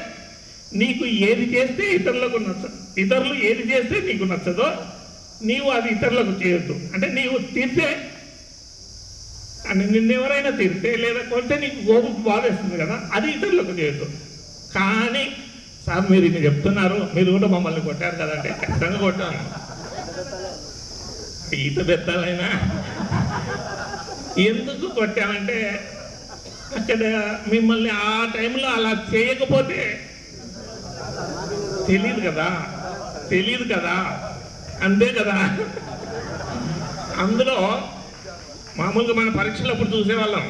నీకు ఏది చేస్తే ఇతరులకు నచ్చదు, ఇతరులు ఏది చేస్తే నీకు నచ్చదో నీవు అది ఇతరులకు చేయొద్దు. అంటే నీవు తీర్చే అని నిన్నెవరైనా తిరితే లేదా కొడితే నీకు గోపు బాధేస్తుంది కదా, అది ఇతరులకు చేయొద్దు. కానీ సార్ మీరు ఇది చెప్తున్నారు, మీరు కూడా మమ్మల్ని కొట్టారు కదంటే ఖచ్చితంగా కొట్టాను. ఈత బెత్తాలైనా ఎందుకు కొట్టామంటే అక్కడ మిమ్మల్ని ఆ టైంలో అలా చేయకపోతే తెలియదు కదా, అంతే కదా. అందులో మామూలుగా మన పరీక్షలప్పుడు చూసేవాళ్ళం,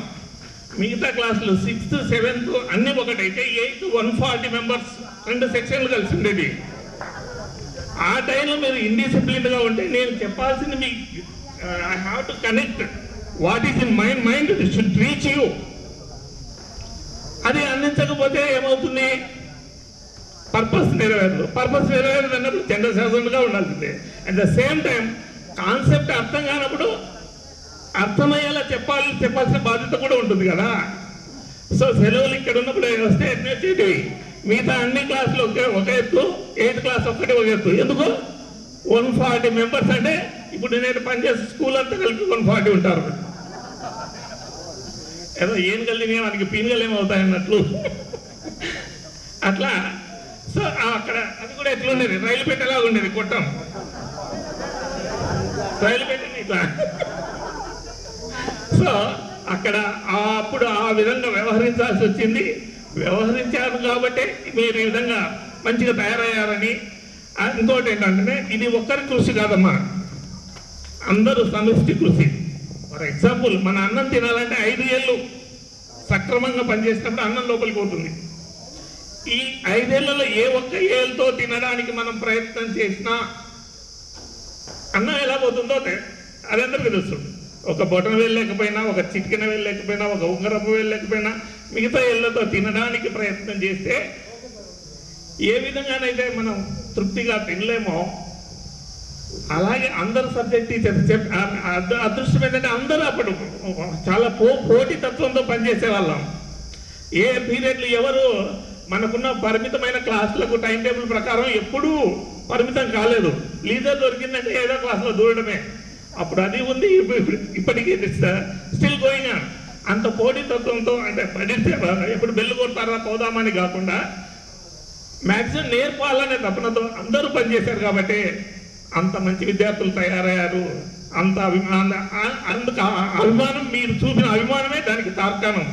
మిగతా క్లాసులు 6th 7th అన్నీ ఒకటైతే 8th 140 మెంబర్స్ 2 సెక్షన్లు కలిసి ఉండేది. ఆ టైంలో మీరు ఇండిసిప్లిన్గా ఉంటే నేను చెప్పాల్సింది me I have to connect what is in mind should reach you. అది అందించకపోతే ఏమవుతుంది? పర్పస్ నెరవేరదు. పర్పస్ నెరవేరదు అన్నప్పుడు జనరల్ శాసనగా ఉండాల్సిందే. At the same time concept అర్థం కానప్పుడు అర్థమయ్యేలా చెప్పాల్సిన బాధ్యత కూడా ఉంటుంది కదా. సో సెలవులు ఇక్కడ ఉన్నప్పుడు వస్తే వచ్చేటివి, మిగతా అన్ని క్లాసులు ఒక ఎత్తు, 8th క్లాస్ ఒక్కటి ఒక ఎత్తు. ఎందుకు? 140 మెంబర్స్ అంటే ఇప్పుడు నేను పనిచేసే స్కూల్ అంతా కలిపి 140 ఉంటారు. ఏదో ఏం కలిగినాయి మనకి పీనుగలు ఏమవుతాయన్నట్లు అట్లా. సో అక్కడ అది కూడా ఎట్లుండేది, రైలు పెట్టేలాగా ఉండేది, కొట్టం రైలు పెట్టింది ఇట్లా. సో అక్కడ అప్పుడు ఆ విధంగా వ్యవహరించాల్సి వచ్చింది. వ్యవహరించారు కాబట్టి మీరు ఈ విధంగా మంచిగా తయారయ్యారని. ఇంకోటి ఏంటంటే ఇది ఒక్కరి కృషి కాదమ్మా, అందరూ సమిష్టి కృషి. ఫర్ ఎగ్జాంపుల్ మన అన్నం తినాలంటే 5 ఏళ్ళు సక్రమంగా పనిచేసినప్పుడు అన్నం లోపలికి పోతుంది. ఈ 5 ఏళ్లలో ఏ ఒక్క ఏళ్ళతో తినడానికి మనం ప్రయత్నం చేసినా అన్నం ఎలా పోతుందో అదందరికీ తెలుస్తుంది. ఒక బొటన వేలు లేకపోయినా, ఒక చిటికెన వేలు లేకపోయినా, ఒక ఉంగరపు వేలు లేకపోయినా మిగతా ఏళ్ళతో తినడానికి ప్రయత్నం చేస్తే ఏ విధంగానైతే మనం తృప్తిగా తినలేమో అలాగే అందరు సబ్జెక్ట్ టీచర్స్ అదృష్టం ఏంటంటే అందరూ అప్పుడు చాలా పోటీతత్వంతో పనిచేసే వాళ్ళం. ఏ పీరియడ్లు ఎవరు మనకున్న పరిమితమైన క్లాసులకు టైం టేబుల్ ప్రకారం ఎప్పుడూ పరిమితం కాలేదు. లీజర్ దొరికిందంటే ఏదో క్లాసులో దూరడమే. అప్పుడు అది ఉంది, ఇప్పటికీ స్టిల్ గోయింగ్ ఆన్. అంత పోటీతత్వంతో అంటే పడితే ఎప్పుడు బెల్లు కొడతారా పోదామని కాకుండా మ్యాక్సిమం నేర్పాలనే తపనతో అందరూ పనిచేశారు కాబట్టి అంత మంచి విద్యార్థులు తయారయ్యారు. అంత అభిమానం మీరు చూపిన అభిమానమే దానికి తార్కాణం.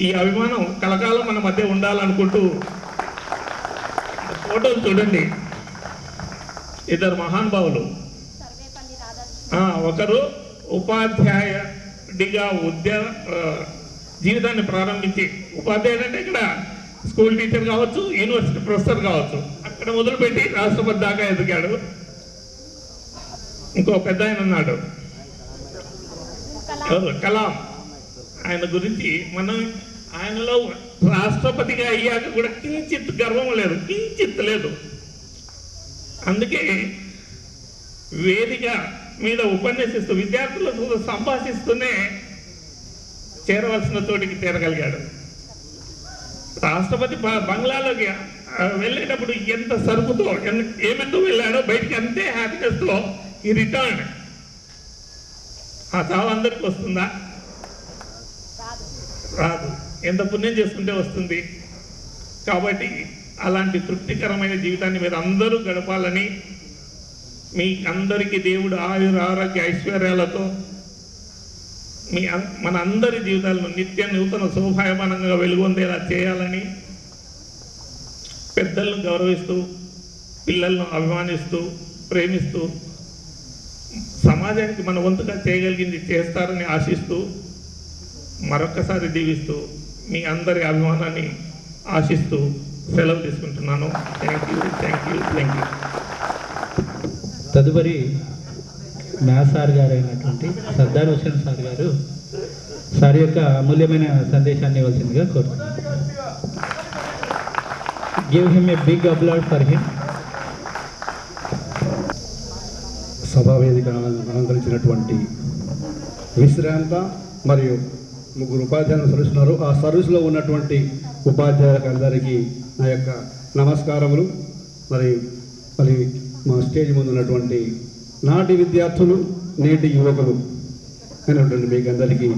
ఈ అభిమానం కలకాలం మన మధ్య ఉండాలనుకుంటూ ఫోటోలు చూడండి. 2 మహానుభావులు. ఒకరు ఉపాధ్యాయుడిగా జీవితాన్ని ప్రారంభించి, ఉపాధ్యాయుడు అంటే ఇక్కడ స్కూల్ టీచర్ కావచ్చు, యూనివర్సిటీ ప్రొఫెసర్ కావచ్చు, అక్కడ మొదలుపెట్టి రాష్ట్రపతి దాకా ఎదిగాడు. ఇంకో పెద్ద ఆయన ఉన్నాడు, కలాం. ఆయన గురించి మనం ఆయనలో రాష్ట్రపతిగా అయ్యాక కూడా కించిత్ గర్వం లేదు, కించిత్ లేదు. అందుకే వేదిక మీద ఉపన్యసిస్తూ విద్యార్థులతో సంభాషిస్తూనే చేరవలసిన చోటికి చేరగలిగాడు. రాష్ట్రపతి బంగ్లాలోకి వెళ్ళేటప్పుడు ఎంత సరుకుతో ఏమెంతో వెళ్ళాడో బయటికి అంతే హ్యాపీనెస్తో ఈ రిటర్న్. ఆ చావు అందరికి వస్తుందా? రాదు. ఎంత పుణ్యం చేసుకుంటే వస్తుంది. కాబట్టి అలాంటి తృప్తికరమైన జీవితాన్ని మీరు అందరూ గడపాలని, మీ అందరికీ దేవుడు ఆయుర ఆరోగ్య ఐశ్వర్యాలతో మన అందరి జీవితాలను నిత్య నూతన శోభాయమానంగా వెలుగొందేలా చేయాలని, పెద్దలను గౌరవిస్తూ పిల్లలను అభిమానిస్తూ ప్రేమిస్తూ సమాజానికి మన వంతుగా చేయగలిగింది చేస్తారని ఆశిస్తూ మరొక్కసారి దీవిస్తూ మీ అందరి అభిమానాన్ని ఆశిస్తూ సెలవు తీసుకుంటున్నాను. Thank you, thank you, thank you. తదుపరి మ్యాథ్స్ సార్ గారు అయినటువంటి సర్దార్ హుసేన్ సార్ గారు సార్ యొక్క అమూల్యమైన సందేశాన్ని ఇవ్వాల్సిందిగా కోరుతున్నాను. Give him a big applause for him. సభా వేదిక అలంకరించినటువంటి విశ్రాంత మరియు 3 ఉపాధ్యాయులు సర్వీసున్నారు. ఆ సర్వీసులో ఉన్నటువంటి ఉపాధ్యాయులందరికీ నా యొక్క నమస్కారములు. మరి మా స్టేజ్ ముందు ఉన్నటువంటి నాటి విద్యార్థులు, నేటి యువకులు అయినటువంటి మీకు అందరికీ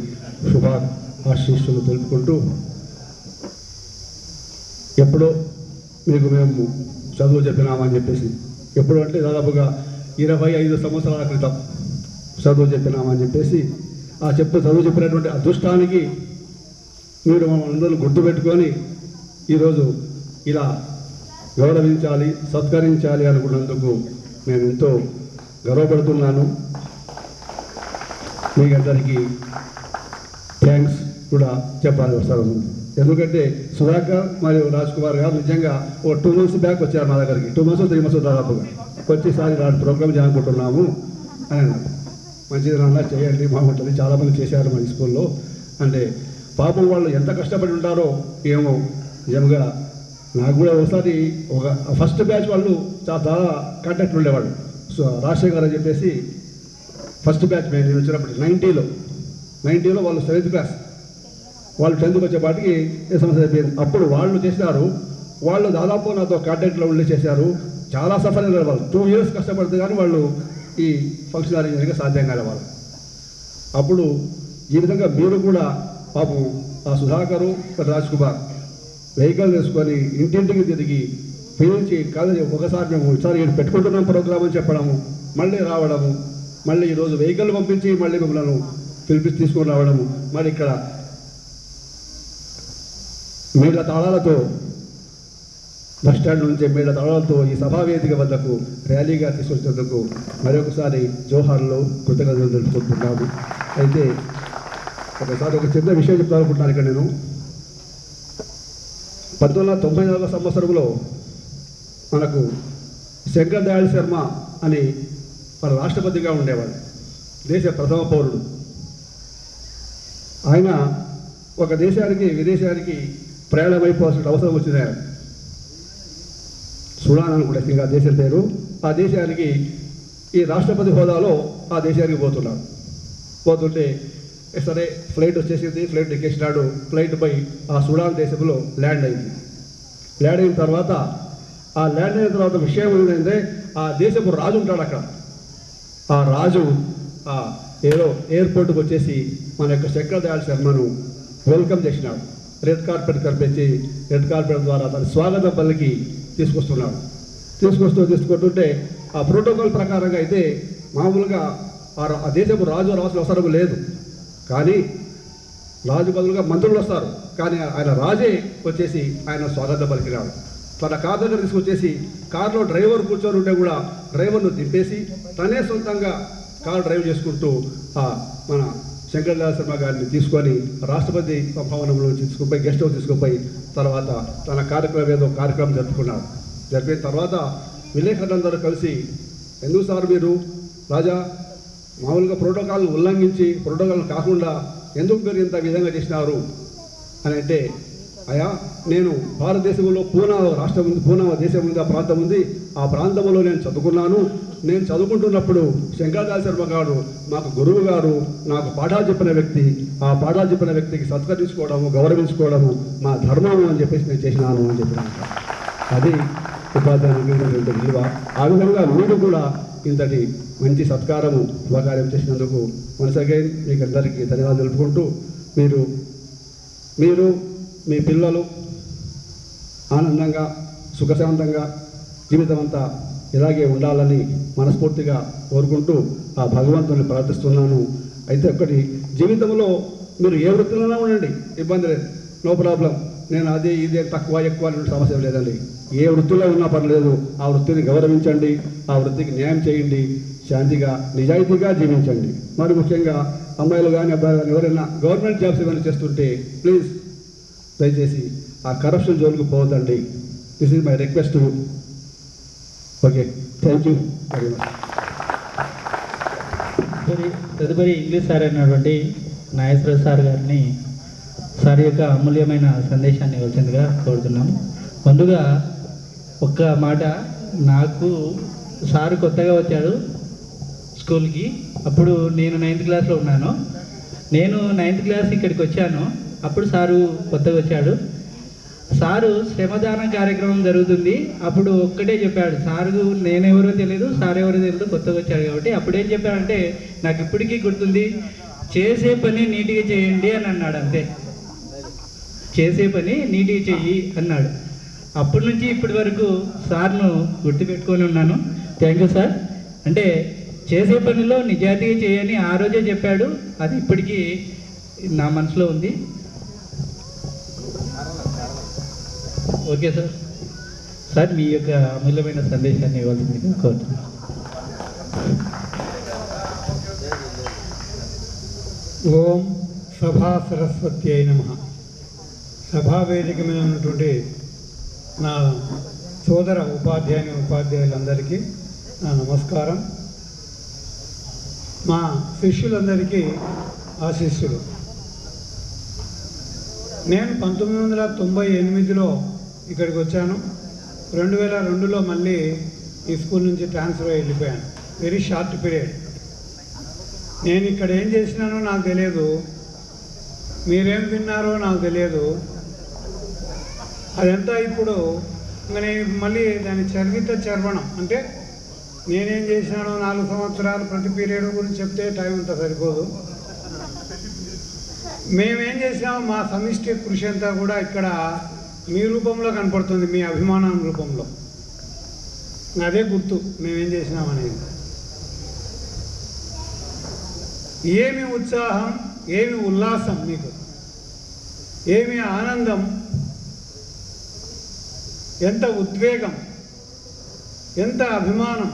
శుభాశీస్సులు తెలుపుకుంటూ, ఎప్పుడో మీకు మేము చదువు చెప్పినామని చెప్పేసి, ఎప్పుడు అంటే దాదాపుగా 25 సంవత్సరాల క్రితం చదువు చెప్పినామని చెప్పేసి, ఆ చదువు చెప్పినటువంటి అదృష్టానికి మీరు మనందరూ గుర్తుపెట్టుకొని ఈరోజు ఇలా గౌరవించాలి, సత్కరించాలి అనుకున్నందుకు నేను ఎంతో గర్వపడుతున్నాను. మీకు అందరికీ థ్యాంక్స్ కూడా చెప్పాలి అవసరం ఉంది. ఎందుకంటే సుధాకర్ మరియు రాజ్ కుమార్ గారు నిజంగా ఓ 2 months బ్యాక్ వచ్చారు మా దగ్గరికి, 2 months 3 months దాదాపుగా వచ్చేసారి ఇలాంటి ప్రోగ్రామ్ చేయాలనుకుంటున్నాము అని అన్నారు. మంచిది నాన్న చేయండి, బాగుంటుంది, చాలామంది చేశారు మన స్కూల్లో అంటే. పాపం వాళ్ళు ఎంత కష్టపడి ఉంటారో ఏమో. నిజంగా నాకు కూడా ఒకసారి ఒక ఫస్ట్ బ్యాచ్ వాళ్ళు చాలా కాంటాక్ట్ ఉండేవాళ్ళు. సో రాజశేఖర్ గారు అని చెప్పేసి ఫస్ట్ బ్యాచ్ నేను వచ్చినప్పుడు 90లో వాళ్ళు 7th క్లాస్, వాళ్ళు 10th వచ్చేపాటికి ఏ సమస్య అయిపోయింది. అప్పుడు వాళ్ళు చేశారు, వాళ్ళు దాదాపు నాతో కాంటాక్ట్లో ఉండి చేశారు. చాలా సఫర్ అయ్యారు వాళ్ళు. 2 years కష్టపడితే కానీ వాళ్ళు ఈ ఫంక్షన్ అరేంజ్గా సాధ్యం కాలే వాళ్ళు. అప్పుడు ఈ విధంగా మీరు కూడా పాపం ఆ సుధాకరు రాజ్ కుమార్ వెహికల్ వేసుకొని ఇంటింటికి తిరిగి పిలిచి కాలేజీ ఒకసారి మేము ఈసారి పెట్టుకుంటున్నాం ప్రోగ్రామ్ అని చెప్పడము, మళ్ళీ రావడము, మళ్ళీ ఈరోజు వెహికల్ పంపించి మళ్ళీ మిమ్మల్ని పిలిపించి తీసుకొని రావడము, మరి ఇక్కడ మీళ్ళ తాళాలతో బస్ స్టాండ్ నుంచి మీళ్ళ తాళాలతో ఈ సభావేదిక వద్దకు ర్యాలీగా తీసుకొచ్చినందుకు మరొకసారి జోహార్లో కృతజ్ఞతలు తెలుపుకుంటున్నాము. అయితే ఒకసారి ఒక చిన్న విషయం చెప్తానుకుంటున్నాను ఇక్కడ నేను. 1994 సంవత్సరంలో మనకు శంకర్ దయాళ్ శర్మ అని మన రాష్ట్రపతిగా ఉండేవాడు, దేశ ప్రథమ పౌరుడు. ఆయన ఒక దేశానికి విదేశానికి ప్రయాణం అయిపోవాల్సిన అవసరం వచ్చింది. ఆయన సుడాన్ అనుకుంటే ఇంకా దేశం పేరు. ఆ దేశానికి ఈ రాష్ట్రపతి హోదాలో ఆ దేశానికి పోతుంటే సరే ఫ్లైట్ వచ్చేసింది, ఫ్లైట్ ఎక్కేసినాడు. ఫ్లైట్ పై ఆ సుడాన్ దేశంలో ల్యాండ్ అయింది. ల్యాండ్ అయిన తర్వాత విషయం ఏంటంటే ఆ దేశపు రాజు ఉంటాడు అక్కడ. ఆ రాజు ఏదో ఎయిర్పోర్ట్కి వచ్చేసి మన యొక్క శంకర్ దయాళ్ శర్మను వెల్కమ్ చేసినాడు. రెడ్ కార్పెట్ కనిపించి రెడ్ కార్పెట్ ద్వారా తన స్వాగతం పలికి తీసుకొస్తుంటే ఆ ప్రోటోకాల్ ప్రకారంగా అయితే మామూలుగా ఆ దేశపు రాజు రావాల్సిన అవసరం లేదు. కానీ రాజు బదులుగా మంత్రులు వస్తారు, కానీ ఆయన రాజే వచ్చేసి ఆయన స్వాగతం పలికినాడు. తన కార్ దగ్గర తీసుకొచ్చేసి కార్లో డ్రైవర్ కూర్చొని ఉంటే కూడా డ్రైవర్ను దింపేసి తనే సొంతంగా కార్ డ్రైవ్ చేసుకుంటూ మన శంకర్ దయాళ్ శర్మ గారిని తీసుకొని రాష్ట్రపతి భవనంలో తీసుకుపోయి గెస్ట్ హౌస్ తీసుకుపోయి తర్వాత తన కార్యక్రమం జరుపుకున్నాడు. జరిపిన తర్వాత విలేకరులందరూ కలిసి, ఎందుకు సార్ మీరు రాజా మామూలుగా ప్రోటోకాల్ ఉల్లంఘించి ప్రోటోకాల్ కాకుండా ఎందుకు మీరు ఇంత విధంగా చేసినారు అని అంటే, అయ్యా నేను భారతదేశంలో పూనా దేశం ఉంది, ఆ ప్రాంతం ఉంది, ఆ ప్రాంతంలో నేను చదువుకున్నాను. నేను చదువుకుంటున్నప్పుడు శంకర్ దయాళ్ శర్మ గారు మాకు గురువు గారు, నాకు పాఠాలు చెప్పిన వ్యక్తి. ఆ పాఠాలు చెప్పిన వ్యక్తికి సత్కరించుకోవడము, గౌరవించుకోవడము మా ధర్మము అని చెప్పేసి నేను చేసినాను అని చెప్పినాను. అది ఉపాధ్యాయునికి విలువ. ఆ విధంగా మీరు కూడా ఇంతటి మంచి సత్కారము శుభకార్యం చేసినందుకు వన్స్ అగైన్ మీకు అందరికీ ధన్యవాదాలు తెలుపుకుంటూ మీరు మీ పిల్లలు ఆనందంగా సుఖశాంతంగా జీవితం అంతా ఇలాగే ఉండాలని మనస్ఫూర్తిగా కోరుకుంటూ ఆ భగవంతుని ప్రార్థిస్తున్నాను. అయితే ఒక్కటి, జీవితంలో మీరు ఏ వృత్తిలోనే ఉండండి, ఇబ్బంది లేదు, నో ప్రాబ్లం. నేను అదే ఇదే తక్కువ ఎక్కువ అనే సమస్య లేదండి. ఏ వృత్తిలో ఉన్నా పర్లేదు, ఆ వృత్తిని గౌరవించండి, ఆ వృత్తికి న్యాయం చేయండి, శాంతిగా నిజాయితీగా జీవించండి. మరి ముఖ్యంగా అమ్మాయిలు కానీ అబ్బాయిలు కానీ ఎవరైనా గవర్నమెంట్ జాబ్స్ ఏమైనా చేస్తుంటే ప్లీజ్ దయచేసి ఆ కరప్షన్ జోన్కి పోవద్దండి. This is my request to you. Okay, thank you very much. తదుపరి ఇంగ్లీష్ సార్ అయినటువంటి నాగేశ్వర సార్ గారిని సార్ యొక్క అమూల్యమైన సందేశాన్ని ఇవ్వాల్సిందిగా కోరుతున్నాము. ముందుగా ఒక్క మాట, నాకు సారు కొత్తగా వచ్చాడు స్కూల్కి. అప్పుడు నేను 9th క్లాస్లో ఉన్నాను. నేను 9th క్లాస్ ఇక్కడికి వచ్చాను, అప్పుడు సారు కొత్తగా వచ్చాడు. సారు శ్రమదానం కార్యక్రమం జరుగుతుంది, అప్పుడు ఒక్కటే చెప్పాడు, సారు నేనెవరో తెలియదు, సార్ ఎవరో తెలియదు, కొత్తగా వచ్చాడు కాబట్టి. అప్పుడేం చెప్పాడంటే, నాకు ఇప్పటికీ గుర్తుంది, చేసే పని నీట్గా చేయండి అని అన్నాడు. అంతే, చేసే పని నీట్గా చెయ్యి అన్నాడు. అప్పటి నుంచి ఇప్పటి వరకు సార్ను గుర్తుపెట్టుకొని ఉన్నాను. Thank you sir. అంటే చేసే పనిలో నిజాయితీగా చేయని ఆ రోజే చెప్పాడు, అది ఇప్పటికీ నా మనసులో ఉంది. Okay sir. సార్ మీ యొక్క అమూల్యమైన సందేశాన్ని ఇవ్వాల్సిందిగా కోరుతున్నాను. ఓం సభా సరస్వత్యై నమః. సభావేదిక మీద ఉన్నటువంటి నా సోదర ఉపాధ్యాయులందరికీ నా నమస్కారం. మా శిష్యులందరికీ ఆశీస్సులు. నేను 1998లో ఇక్కడికి వచ్చాను. 2002లో మళ్ళీ ఈ స్కూల్ నుంచి ట్రాన్స్ఫర్ అయ్యి వెళ్ళిపోయాను. Very short period. నేను ఇక్కడ ఏం చేసినానో నాకు తెలియదు, మీరేం విన్నారో నాకు తెలియదు. అదంతా ఇప్పుడు నేను మళ్ళీ దాని చర్వణం అంటే నేనేం చేసినానో 4 సంవత్సరాలు ప్రతి పీరియడ్ గురించి చెప్తే టైం అంతా సరిపోదు. మేమేం చేసినామో మా సమిష్టి కృషి అంతా కూడా ఇక్కడ మీ రూపంలో కనపడుతుంది, మీ అభిమానం రూపంలో. అదే గుర్తు మేమేం చేసినామనేది. ఏమి ఉత్సాహం, ఏమి ఉల్లాసం, మీకు ఏమి ఆనందం, ఎంత ఉద్వేగం, ఎంత అభిమానం.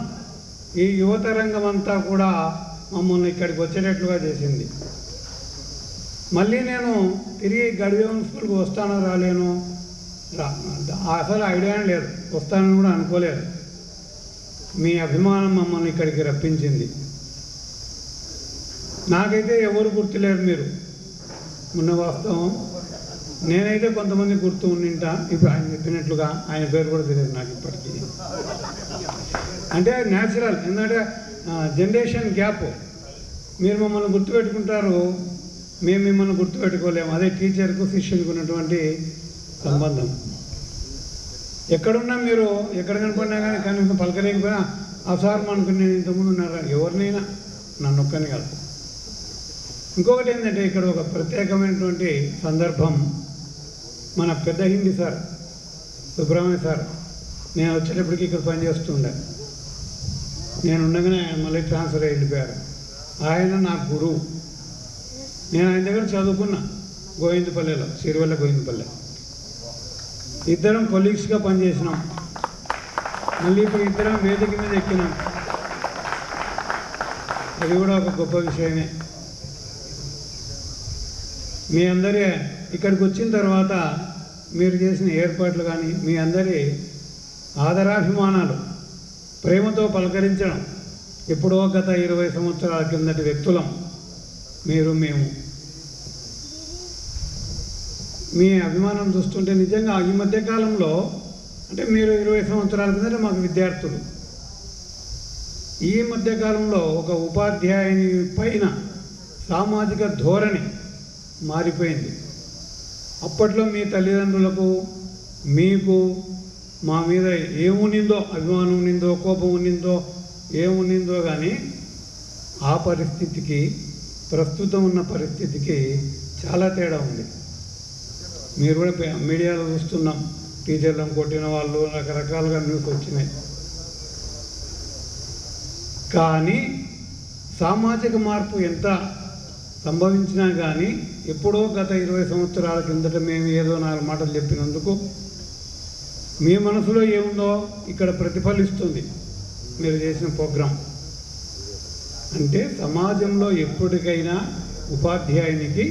ఈ యువతరంగం అంతా కూడా మమ్మల్ని ఇక్కడికి వచ్చేటట్లుగా చేసింది. మళ్ళీ నేను తిరిగి గడివేం స్కూల్కి వస్తానో రాలేను, అసలు ఐడియా లేదు, వస్తానని కూడా అనుకోలేదు. మీ అభిమానం మమ్మల్ని ఇక్కడికి రప్పించింది. నాకైతే ఎవరు గుర్తులేరు మీరు ఉన్న వాస్తవం. నేనైతే కొంతమంది గుర్తు ఉండింటా. ఇప్పుడు ఆయన చెప్పినట్లుగా ఆయన పేరు కూడా తెలియదు నాకు ఇప్పటికీ. అంటే న్యాచురల్, ఎందుకంటే జనరేషన్ గ్యాప్. మీరు మమ్మల్ని గుర్తుపెట్టుకుంటారు, మేము మిమ్మల్ని గుర్తుపెట్టుకోలేము. అదే టీచర్కు శిష్యునికి ఉన్నటువంటి సంబంధం. ఎక్కడున్నా మీరు ఎక్కడ కనపడినా కానీ కనీసం పలకలేకపోయినా అసారం అనుకుని నేను ఇంతకుముందు ఉన్నారు, ఎవరినైనా, నన్ను ఒక్కని కాదు. ఇంకొకటి ఏంటంటే ఇక్కడ ఒక ప్రత్యేకమైనటువంటి సందర్భం. మన పెద్ద హిందీ సార్ సుబ్రహ్మణ్య సార్ నేను వచ్చేటప్పటికి ఇక్కడ పనిచేస్తుండే. నేను ఉండగానే ఆయన మళ్ళీ ట్రాన్స్ఫర్ అయ్యి వెళ్ళిపోయారు. ఆయన నా గురువు. నేను ఆయన దగ్గర చదువుకున్నా గోవిందపల్లెలో, సిరివెల్ల గోవిందపల్లె. ఇద్దరం కొలీగ్స్గా పనిచేసినాం. మళ్ళీ ఇప్పుడు ఇద్దరం వేదిక మీద ఎక్కినాం. అది కూడా ఒక గొప్ప విషయమే. మీ అందరి ఇక్కడికి వచ్చిన తర్వాత మీరు చేసిన ఏర్పాట్లు కానీ, మీ అందరి ఆదరాభిమానాలు, ప్రేమతో పలకరించడం, ఎప్పుడో గత 20 సంవత్సరాల కిందటి వ్యక్తులం మీరు, మేము. మీ అభిమానం చూస్తుంటే నిజంగా ఈ మధ్యకాలంలో, అంటే మీరు 20 సంవత్సరాల కిందట మాకు విద్యార్థులు. ఈ మధ్యకాలంలో ఒక ఉపాధ్యాయుని పైన సామాజిక ధోరణి మారిపోయింది. అప్పట్లో మీ తల్లిదండ్రులకు, మీకు మా మీద ఏమునిందో, అభిమానం ఉన్నిందో, కోపం ఉన్నిందో, ఏమున్నిందో కానీ ఆ పరిస్థితికి, ప్రస్తుతం ఉన్న పరిస్థితికి చాలా తేడా ఉంది. మీరు కూడా మీడియాలో చూస్తున్నాం, టీచర్లను కొట్టిన వాళ్ళు, రకరకాలుగా న్యూస్ వచ్చినాయి. కానీ సామాజిక మార్పు ఎంత సంభవించినా కానీ ఎప్పుడో గత 20 సంవత్సరాల కిందట మేము ఏదో 4 మాటలు చెప్పినందుకు మీ మనసులో ఏముందో ఇక్కడ ప్రతిఫలిస్తుంది మీరు చేసిన ప్రోగ్రాం. అంటే సమాజంలో ఎప్పటికైనా ఉపాధ్యాయునికి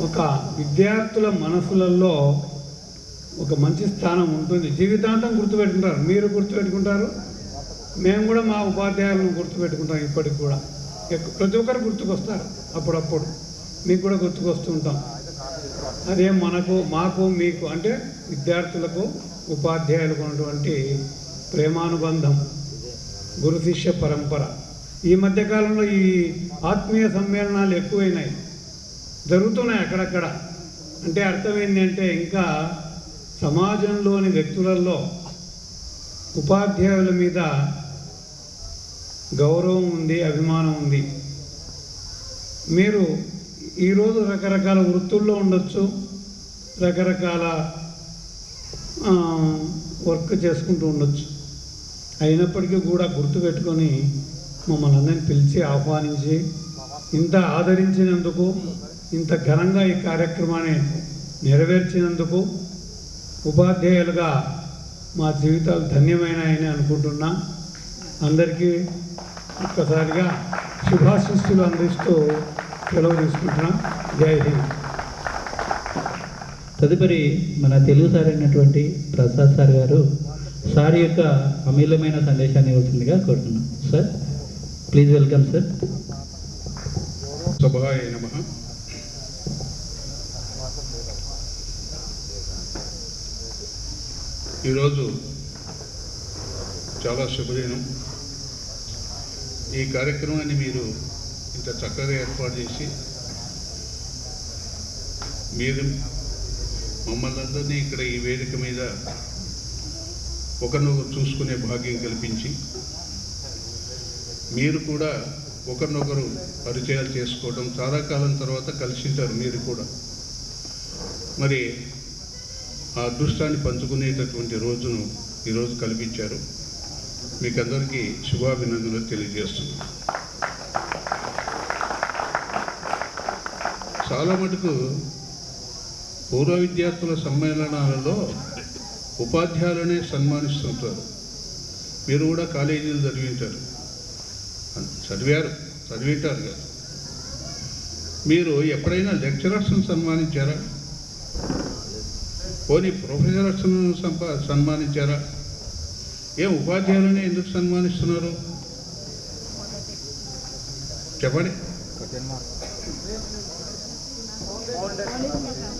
ఒక విద్యార్థుల మనసులలో ఒక మంచి స్థానం ఉంటుంది. జీవితాంతం గుర్తుపెట్టుకుంటారు, మీరు గుర్తుపెట్టుకుంటారు, మేము కూడా మా ఉపాధ్యాయులను గుర్తుపెట్టుకుంటాం. ఇప్పటికి కూడా ప్రతి ఒక్కరు గుర్తుకొస్తారు, అప్పుడప్పుడు మీకు కూడా గుర్తుకొస్తూ ఉంటాం. అదే మాకు మీకు అంటే విద్యార్థులకు ఉపాధ్యాయులకు ఉన్నటువంటి ప్రేమానుబంధం, గురు శిష్య పరంపర. ఈ మధ్యకాలంలో ఈ ఆత్మీయ సమ్మేళనాలు ఎక్కువైనాయి, జరుగుతున్నాయి అక్కడక్కడ. అంటే అర్థం ఏంటంటే ఇంకా సమాజంలోని వ్యక్తులలో ఉపాధ్యాయుల మీద గౌరవం ఉంది, అభిమానం ఉంది. మీరు ఈరోజు రకరకాల వృత్తుల్లో ఉండొచ్చు, రకరకాల వర్క్ చేసుకుంటూ ఉండొచ్చు. అయినప్పటికీ కూడా గుర్తుపెట్టుకొని మమ్మల్ని అందరినీ పిలిచి ఆహ్వానించి ఇంత ఆదరించినందుకు, ఇంత ఘనంగా ఈ కార్యక్రమాన్ని నెరవేర్చినందుకు ఉపాధ్యాయులుగా మా జీవితాలు ధన్యమైనాయని అనుకుంటున్నా. అందరికీ ఒక్కసారిగా శుభాశిస్సులు అందిస్తూ సెలవు తీసుకుంటున్నాం. జై హింద్. తదుపరి మన తెలుగు సార్ అయినటువంటి ప్రసాద్ సార్ గారు సార్ యొక్క అమూల్యమైన సందేశాన్ని ఇవ్వాల్సిందిగా కోరుతున్నాం. Sir please welcome sir. సభాయ నమః. ఈరోజు చాలా శుభదినం. ఈ కార్యక్రమాన్ని మీరు ఇంత చక్కగా ఏర్పాటు చేసి మీరు మమ్మల్ని అందరినీ ఇక్కడ ఈ వేదిక మీద ఒకరినొకరు చూసుకునే భాగ్యం కల్పించి మీరు కూడా ఒకరినొకరు పరిచయాలు చేసుకోవడం, చాలా కాలం తర్వాత కలిసింటారు మీరు కూడా. మరి ఆ అదృష్టాన్ని పంచుకునేటటువంటి రోజును ఈరోజు కల్పించారు. మీకు అందరికీ శుభాభినందనలు తెలియజేస్తున్నాను. చాలా మటుకు పూర్వ విద్యార్థుల సమ్మేళనాలలో ఉపాధ్యాయులనే సన్మానిస్తుంటారు. మీరు కూడా కాలేజీలు చదివింటారు కదా. మీరు ఎప్పుడైనా లెక్చరర్స్ను సన్మానించారా? పోనీ ప్రొఫెసర్స్ను సన్మానించారా? ఏం ఉపాధ్యాయులనే ఎందుకు సన్మానిస్తున్నారు చెప్పండి.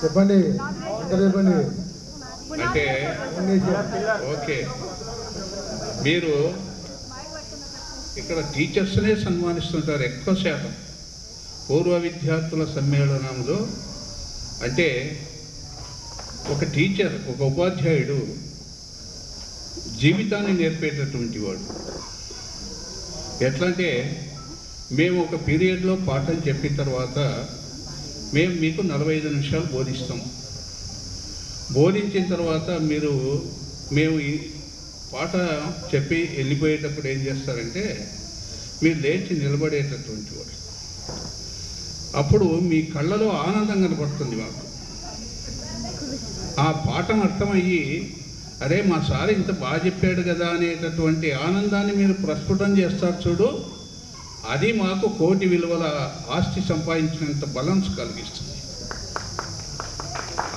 చెప్పండి. అంటే ఓకే, మీరు ఇక్కడ టీచర్స్నే సన్మానిస్తుంటారు ఎక్కువ శాతం. పూర్వ విద్యార్థుల సమ్మేళనంలో అంటే ఒక టీచర్, ఒక ఉపాధ్యాయుడు జీవితాన్ని నేర్పేటటువంటి వాడు. ఎట్లా అంటే మేము ఒక పీరియడ్లో పాఠం చెప్పిన తర్వాత మేము మీకు 45 నిమిషాలు బోధిస్తాం. బోధించిన తర్వాత మేము ఈ పాట చెప్పి వెళ్ళిపోయేటప్పుడు ఏం చేస్తారంటే మీరు లేచి నిలబడేటటువంటి వాడు. అప్పుడు మీ కళ్ళలో ఆనందం కనపడుతుంది మాకు. ఆ పాఠం అర్థమయ్యి అరే మా సార్ ఇంత బాగా చెప్పాడు కదా అనేటటువంటి ఆనందాన్ని మీరు ప్రస్ఫుటం చేస్తారు చూడు, అది మాకు కోటి విలువల ఆస్తి సంపాదించినంత బలన్స్ కలిగిస్తుంది.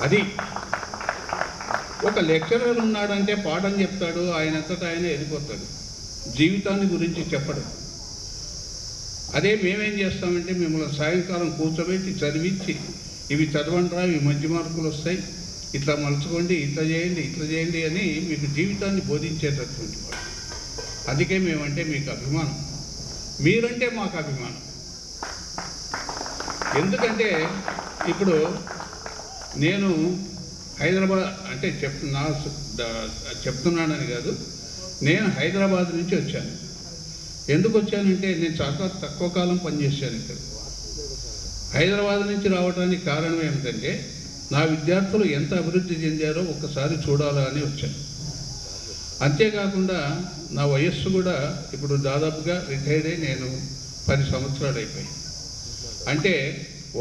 అది ఒక లెక్చరర్ ఉన్నాడంటే పాఠం చెప్తాడు, ఆయనంతటా ఆయన వెళ్ళిపోతాడు, జీవితాన్ని గురించి చెప్పడు. అదే మేమేం చేస్తామంటే మిమ్మల్ని సాయంకాలం కూర్చోబెట్టి చదివించి ఇవి చదవండిరా, ఇవి మంచి మార్కులు వస్తాయి, ఇట్లా మలుచుకోండి, ఇట్లా చేయండి అని మీకు జీవితాన్ని బోధించేటటువంటి వాడు. అందుకే మేమంటే మీకు అభిమానం, మీరంటే మాకు అభిమానం. ఎందుకంటే ఇప్పుడు నేను హైదరాబాద్ అంటే చెప్తున్నానని కాదు, నేను హైదరాబాద్ నుంచి వచ్చాను. ఎందుకు వచ్చానంటే నేను చాలా తక్కువ కాలం పనిచేశాను ఇక్కడ. హైదరాబాద్ నుంచి రావడానికి కారణం ఏమిటంటే నా విద్యార్థులు ఎంత అభివృద్ధి చెందారో ఒక్కసారి చూడాలా అని వచ్చాను. అంతేకాకుండా నా వయస్సు కూడా ఇప్పుడు దాదాపుగా రిటైర్ అయ్యి నేను 10 సంవత్సరాలు అయిపోయాయి. అంటే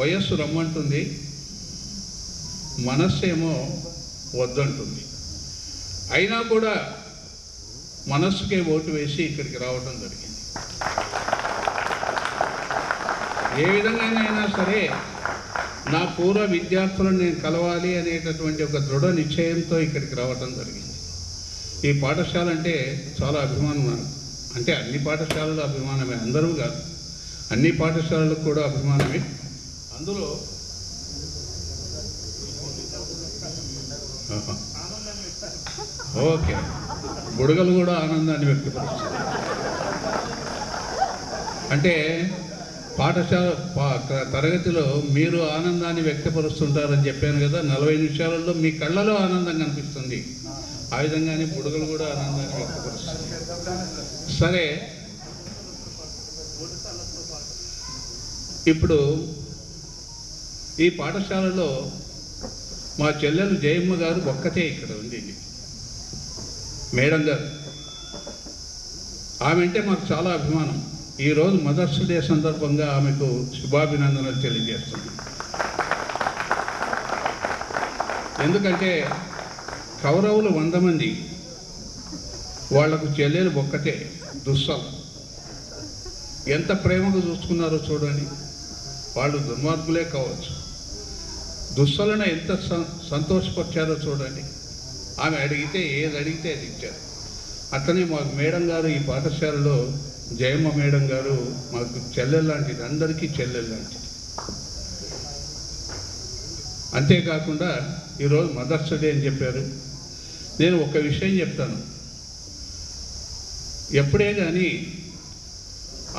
వయస్సు రమ్మంటుంది, మనస్సు ఏమో వద్దంటుంది. అయినా కూడా మనస్సుకే ఓటు వేసి ఇక్కడికి రావడం జరిగింది. ఏ విధంగానైనా సరే నా పూర్వ విద్యార్థులను నేను కలవాలి అనేటటువంటి ఒక దృఢ నిశ్చయంతో ఇక్కడికి రావడం జరిగింది. ఈ పాఠశాల అంటే చాలా అభిమానం. అంటే అన్ని పాఠశాలలు అభిమానమే, అందరూ కాదు, అన్ని పాఠశాలలకు కూడా అభిమానమే. అందులో ఓకే, బుడగలు కూడా ఆనందాన్ని వ్యక్తపరుస్తుంది. అంటే పాఠశాల తరగతిలో మీరు ఆనందాన్ని వ్యక్తపరుస్తుంటారని చెప్పాను కదా, 40 నిమిషాలలో మీ కళ్ళలో ఆనందం కనిపిస్తుంది. ఆ విధంగానే బుడగలు కూడా ఆనందాన్ని వ్యక్తపరుస్తుంది. సరే, ఇప్పుడు ఈ పాఠశాలలో మా చెల్లెలు జయమ్మ గారు ఒక్కతే ఇక్కడ ఉంది, మేడం గారు. ఆమె అంటే మాకు చాలా అభిమానం. ఈరోజు మదర్స్ డే సందర్భంగా ఆమెకు శుభాభినందనలు తెలియజేస్తున్నాను. ఎందుకంటే కౌరవులు 100 మంది, వాళ్లకు చెల్లెలు ఒక్కతే దుస్సలు. ఎంత ప్రేమగా చూసుకున్నారో చూడండి. వాళ్ళు దుర్మార్గులే కావచ్చు, దుస్సలను ఎంత సంతోషపరిచారో చూడండి. ఆమె అడిగితే ఏది అడిగితే అది ఇచ్చారు. అట్లనే మాకు మేడం గారు ఈ పాఠశాలలో జయమ్మ మేడం గారు మాకు చెల్లెలు లాంటిది, అందరికీ చెల్లెలు లాంటిది. అంతేకాకుండా ఈరోజు మదర్స్ డే అని చెప్పారు. నేను ఒక విషయం చెప్తాను, ఎప్పుడే కానీ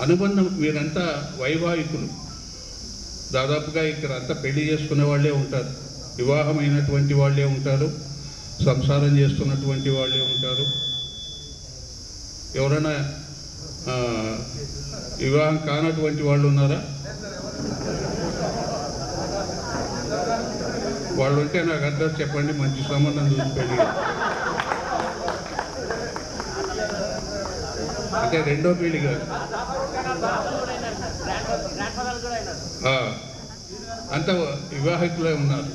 అనుబంధం, మీరంతా వైవాహికులు, దాదాపుగా ఇక్కడ అంతా పెళ్లి చేసుకునే వాళ్ళే ఉంటారు, వివాహమైనటువంటి వాళ్ళే ఉంటారు, సంసారం చేస్తున్నటువంటి వాళ్ళే ఉంటారు. ఎవరైనా వివాహం కానటువంటి వాళ్ళు ఉన్నారా? వాళ్ళు ఉంటే నాకు అడ్రస్ చెప్పండి, మంచి సంబంధం చూసి పెళ్ళి. అంటే రెండో పెళ్లి కాదు, అంత వివాహికులే ఉన్నారు.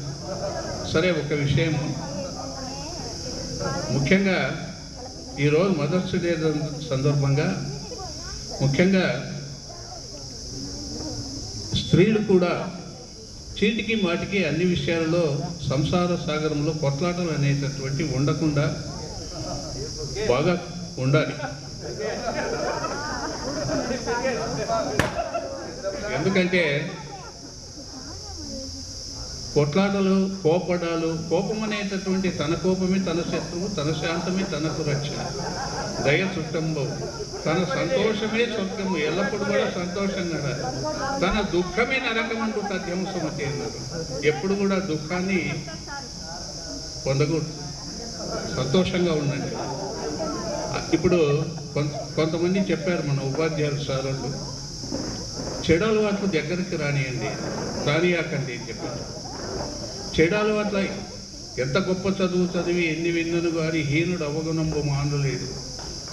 సరే, ఒక విషయం ముఖ్యంగా ఈరోజు మదర్స్ డే సందర్భంగా ముఖ్యంగా స్త్రీలు కూడా చీటికి మాటికి అన్ని విషయాలలో సంసార సాగరంలో కొట్లాటలు అనేటటువంటి ఉండకుండా బాగా ఉండాలి. ఎందుకంటే కొట్లాటలు, కోపడాలు, కోపం అనేటటువంటి తన కోపమే తన శత్రువు, తన శాంతమే తనకు రక్షణ, దయ చుట్టంబు, తన సంతోషమే స్వర్గము, ఎల్లప్పుడూ కూడా సంతోషంగా, తన దుఃఖమే నరకమంటూ తథ్యంసమతి అన్నారు. ఎప్పుడు కూడా దుఃఖాన్ని పొందకూడదు, సంతోషంగా ఉండండి. ఇప్పుడు కొంతమంది చెప్పారు మన ఉపాధ్యాయులు సార్ వాళ్ళు, చెడు అలవాట్లు దగ్గరికి రానియాకండి అని చెప్పారు. చెడు అలవాట్ల ఎంత గొప్ప చదువు చదివి ఎన్ని విన్నను గారి హీనుడు అవగుణంబు మానులేడు,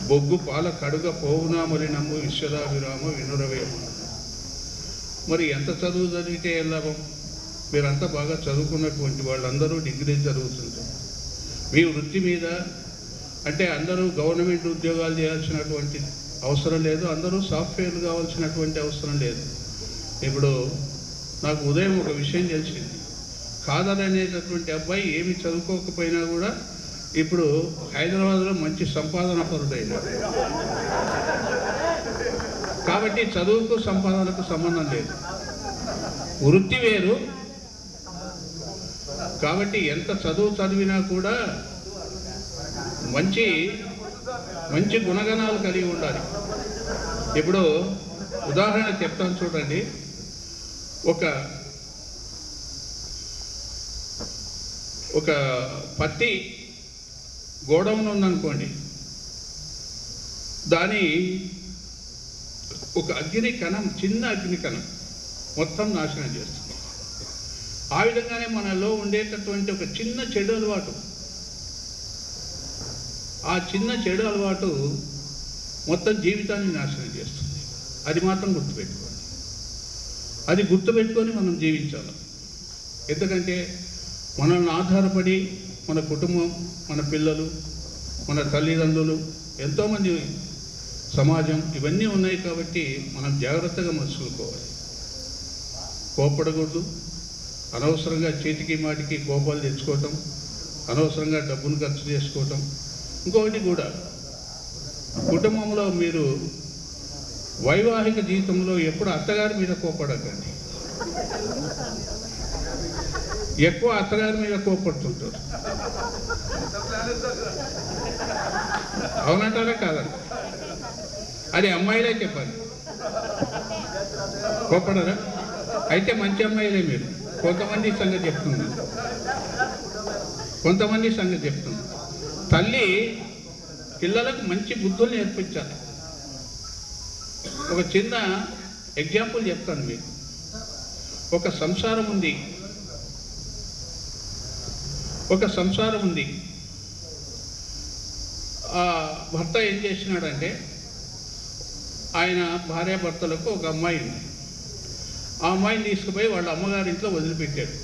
బొగ్గు పాల కడుగ పోవునా మరి నమ్ము విశ్వదాభిరామ వినురవేమ. మరి ఎంత చదువు చదివితే లాభం? మీరంతా బాగా చదువుకున్నటువంటి వాళ్ళందరూ డిగ్రీ చదువుతుంటారు. మీ వృత్తి మీద అంటే అందరూ గవర్నమెంట్ ఉద్యోగాలు చేయాల్సినటువంటి అవసరం లేదు, అందరూ సాఫ్ట్వేర్లు కావాల్సినటువంటి అవసరం లేదు. ఇప్పుడు నాకు ఉదయం ఒక విషయం తెలిసింది, ఖాదర్ అనేటటువంటి అబ్బాయి ఏమి చదువుకోకపోయినా కూడా ఇప్పుడు హైదరాబాద్లో మంచి సంపాదన పరుడైనాడు. కాబట్టి చదువుకు సంపాదనకు సంబంధం లేదు, వృత్తి వేరు. కాబట్టి ఎంత చదువు చదివినా కూడా మంచి మంచి గుణగణాలు కలిగి ఉండాలి. ఇప్పుడు ఉదాహరణ చెప్తాను చూడండి. ఒక పత్తి గోడౌన్ ఉందనుకోండి, దాని ఒక అగ్ని కణం, చిన్న అగ్ని కణం మొత్తం నాశనం చేస్తుంది. ఆ విధంగానే మనలో ఉండేటటువంటి ఒక చిన్న చెడు అలవాటు, ఆ చిన్న చెడు అలవాటు మొత్తం జీవితాన్ని నాశనం చేస్తుంది. అది మాత్రం గుర్తుపెట్టుకోండి, అది గుర్తుపెట్టుకొని మనం జీవించాలి. ఎందుకంటే మనల్ని ఆధారపడి మన కుటుంబం, మన పిల్లలు, మన తల్లిదండ్రులు, ఎంతోమంది, సమాజం, ఇవన్నీ ఉన్నాయి. కాబట్టి మనం జాగ్రత్తగా మసులుకోవాలి, కోపడకూడదు. అనవసరంగా చీటికి మాటికి కోపాలు తెచ్చుకోవటం, అనవసరంగా డబ్బును ఖర్చు చేసుకోవటం. ఇంకొకటి కూడా, కుటుంబంలో మీరు వైవాహిక జీవితంలో ఎప్పుడు అత్తగారి మీద కోపడకండి. ఎక్కువ అత్తగారి మీద కోపడుతుంటారు. అవునంటారా కాదంట? అది అమ్మాయిలే చెప్పాలి. కోపడరా? అయితే మంచి అమ్మాయిలే మీరు. కొంతమంది సంగతి చెప్తున్నారు. తల్లి పిల్లలకు మంచి బుద్ధులు నేర్పించాలి. ఒక చిన్న ఎగ్జాంపుల్ చెప్తాను మీకు. ఒక సంసారం ఉంది. ఆ భర్త ఏం చేసినాడంటే, ఆయన భార్యాభర్తలకు ఒక అమ్మాయి ఉంది. ఆ అమ్మాయిని తీసుకుపోయి వాళ్ళ అమ్మగారింట్లో వదిలిపెట్టాడు.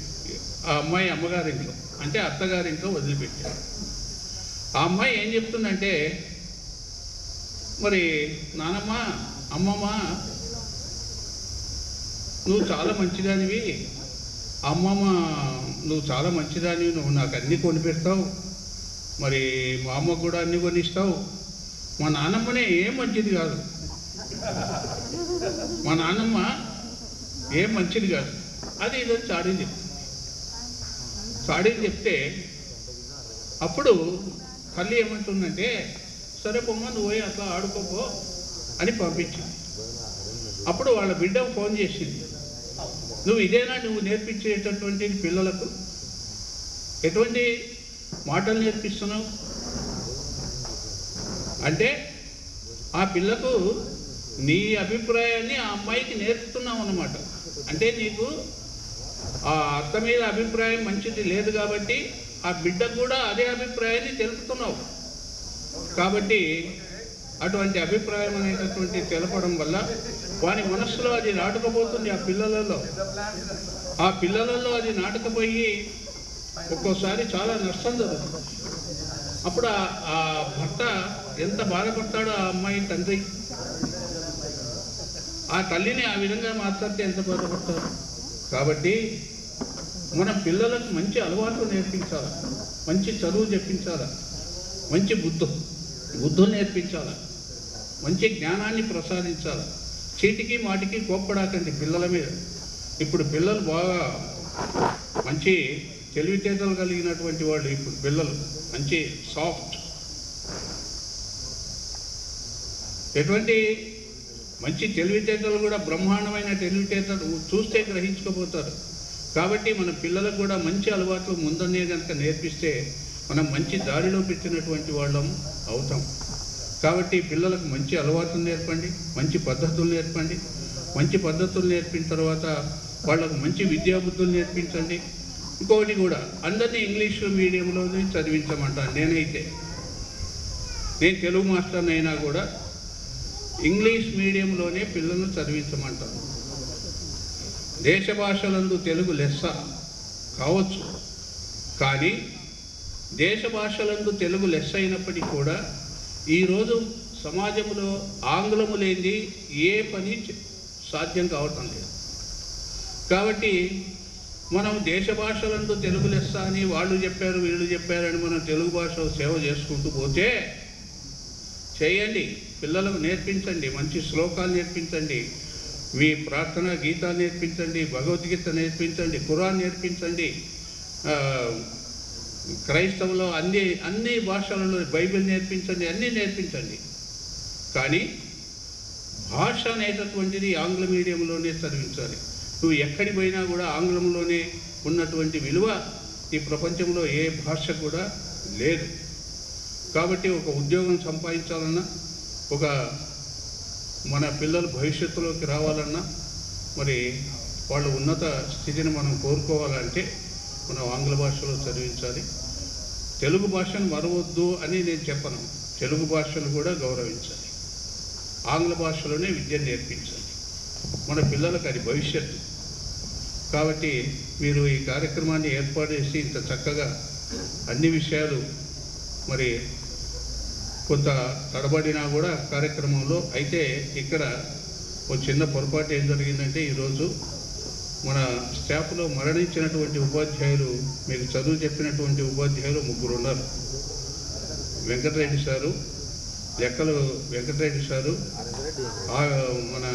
ఆ అమ్మాయి అమ్మగారింట్లో అంటే అత్తగారింట్లో వదిలిపెట్టాడు. ఆ అమ్మాయి ఏం చెప్తుందంటే, మరి నానమ్మ, అమ్మమ్మ, నువ్వు చాలా మంచిదానివి, అమ్మమ్మ నువ్వు చాలా మంచిదాన్ని, నువ్వు నాకు అన్నీ కొనిపెడతావు, మరి మా అమ్మకు కూడా అన్నీ కొనిస్తావు. మా నాన్నమ్మనే ఏం మంచిది కాదు, మా నాన్నమ్మ ఏం మంచిది కాదు, అది ఇదని చాడీని చెప్తుంది. చాడీని చెప్తే అప్పుడు తల్లి ఏమంటుందంటే, సరే పొమ్మ నువ్వు పోయి అట్లా ఆడుకోపో అని పంపించింది. అప్పుడు వాళ్ళ బిడ్డ ఫోన్ చేసింది, నువ్వు ఇదేనా నువ్వు నేర్పించేటటువంటి పిల్లలకు, ఎటువంటి మాటలు నేర్పిస్తున్నావు అంటే ఆ పిల్లకు నీ అభిప్రాయాన్ని ఆ అమ్మాయికి నేర్పుతున్నావు అన్నమాట. అంటే నీకు ఆ అత్త మీద అభిప్రాయం మంచిది లేదు కాబట్టి ఆ బిడ్డకు కూడా అదే అభిప్రాయాన్ని తెలుపుతున్నావు. కాబట్టి అటువంటి అభిప్రాయం అనేటటువంటి తెలపడం వల్ల వాని మనస్సులో అది నాటుకుపోతుంది. ఆ పిల్లలలో అది నాటుకుపోయి ఒక్కోసారి చాలా నష్టం జరుగుతుంది. అప్పుడు ఆ భర్త ఎంత బాధపడతాడో ఆ అమ్మాయి తండ్రి, ఆ తల్లిని ఆ విధంగా మాట్లాడితే ఎంత బాధపడతారు. కాబట్టి మన పిల్లలకు మంచి అలవాట్లు నేర్పించాలి, మంచి చదువు చెప్పించాలి, మంచి బుద్ధులు నేర్పించాలి, మంచి జ్ఞానాన్ని ప్రసాదించాలి. చీటికి మాటికి కోప్పడాకండి పిల్లల మీద. ఇప్పుడు పిల్లలు బాగా మంచి తెలివితేటలు కలిగినటువంటి వాళ్ళు, ఇప్పుడు పిల్లలు మంచి సాఫ్ట్, ఎటువంటి మంచి తెలివితేటలు కూడా బ్రహ్మాండమైన తెలివితేటలు చూస్తే గ్రహించుకోపోతారు. కాబట్టి మన పిల్లలకు కూడా మంచి అలవాట్లు ముందనే కనుక నేర్పిస్తే మనం మంచి దారిలో పెట్టినటువంటి వాళ్ళం అవుతాం. కాబట్టి పిల్లలకు మంచి అలవాట్లు నేర్పండి, మంచి పద్ధతులు నేర్పండి. మంచి పద్ధతులు నేర్పిన తర్వాత వాళ్ళకు మంచి విద్యాబుద్ధులు నేర్పించండి. ఇంకొకటి కూడా అందరినీ ఇంగ్లీష్ మీడియంలోనే చదివించమంటాను. నేను తెలుగు మాస్టర్ని అయినా కూడా ఇంగ్లీష్ మీడియంలోనే పిల్లలను చదివించమంటాను. దేశ భాషలందు తెలుగు లెస్స కావచ్చు, కానీ దేశ భాషలందు తెలుగు లెస్స అయినప్పటికీ కూడా ఈరోజు సమాజంలో ఆంగ్లము లేనిది ఏ పని సాధ్యం కావటం లేదు. కాబట్టి మనం దేశ భాషలందు తెలుగు లెస్స అని వాళ్ళు చెప్పారు వీళ్ళు చెప్పారని మనం తెలుగు భాష సేవ చేసుకుంటూ పోతే చేయండి, పిల్లలకు నేర్పించండి, మంచి శ్లోకాలు నేర్పించండి, మీ ప్రార్థన గీతాలు నేర్పించండి, భగవద్గీత నేర్పించండి, ఖురాన్ నేర్పించండి, క్రైస్తవులో అన్ని భాషలలో బైబిల్ నేర్పించండి, అన్నీ నేర్పించండి. కానీ భాష అనేటటువంటిది ఆంగ్ల మీడియంలోనే చదివించాలి. నువ్వు ఎక్కడికి పోయినా కూడా ఆంగ్లంలోనే ఉన్నటువంటి విలువ ఈ ప్రపంచంలో ఏ భాష కూడా లేదు. కాబట్టి ఒక ఉద్యోగం సంపాదించాలన్నా, ఒక మన పిల్లలు భవిష్యత్తులోకి రావాలన్నా, మరి వాళ్ళ ఉన్నత స్థితిని మనం కోరుకోవాలంటే మనం ఆంగ్ల భాషలో చదివించాలి. తెలుగు భాషను మరవద్దు అని నేను చెప్పను, తెలుగు భాషను కూడా గౌరవించాలి, ఆంగ్ల భాషలోనే విద్య నేర్పించాలి. మన పిల్లలకు అది భవిష్యత్తు. కాబట్టి మీరు ఈ కార్యక్రమాన్ని ఏర్పాటు చేసి ఇంత చక్కగా అన్ని విషయాలు మరి కొంత తడబడినా కూడా కార్యక్రమంలో అయితే ఇక్కడ ఒక చిన్న పొరపాటు ఏం జరిగిందంటే ఈరోజు మన స్టాఫ్లో మరణించినటువంటి ఉపాధ్యాయులు, మీకు చదువు చెప్పినటువంటి ఉపాధ్యాయులు 3 ఉన్నారు. వెంకటరెడ్డి సారు, లెక్కలు వెంకటరెడ్డి సారు, మన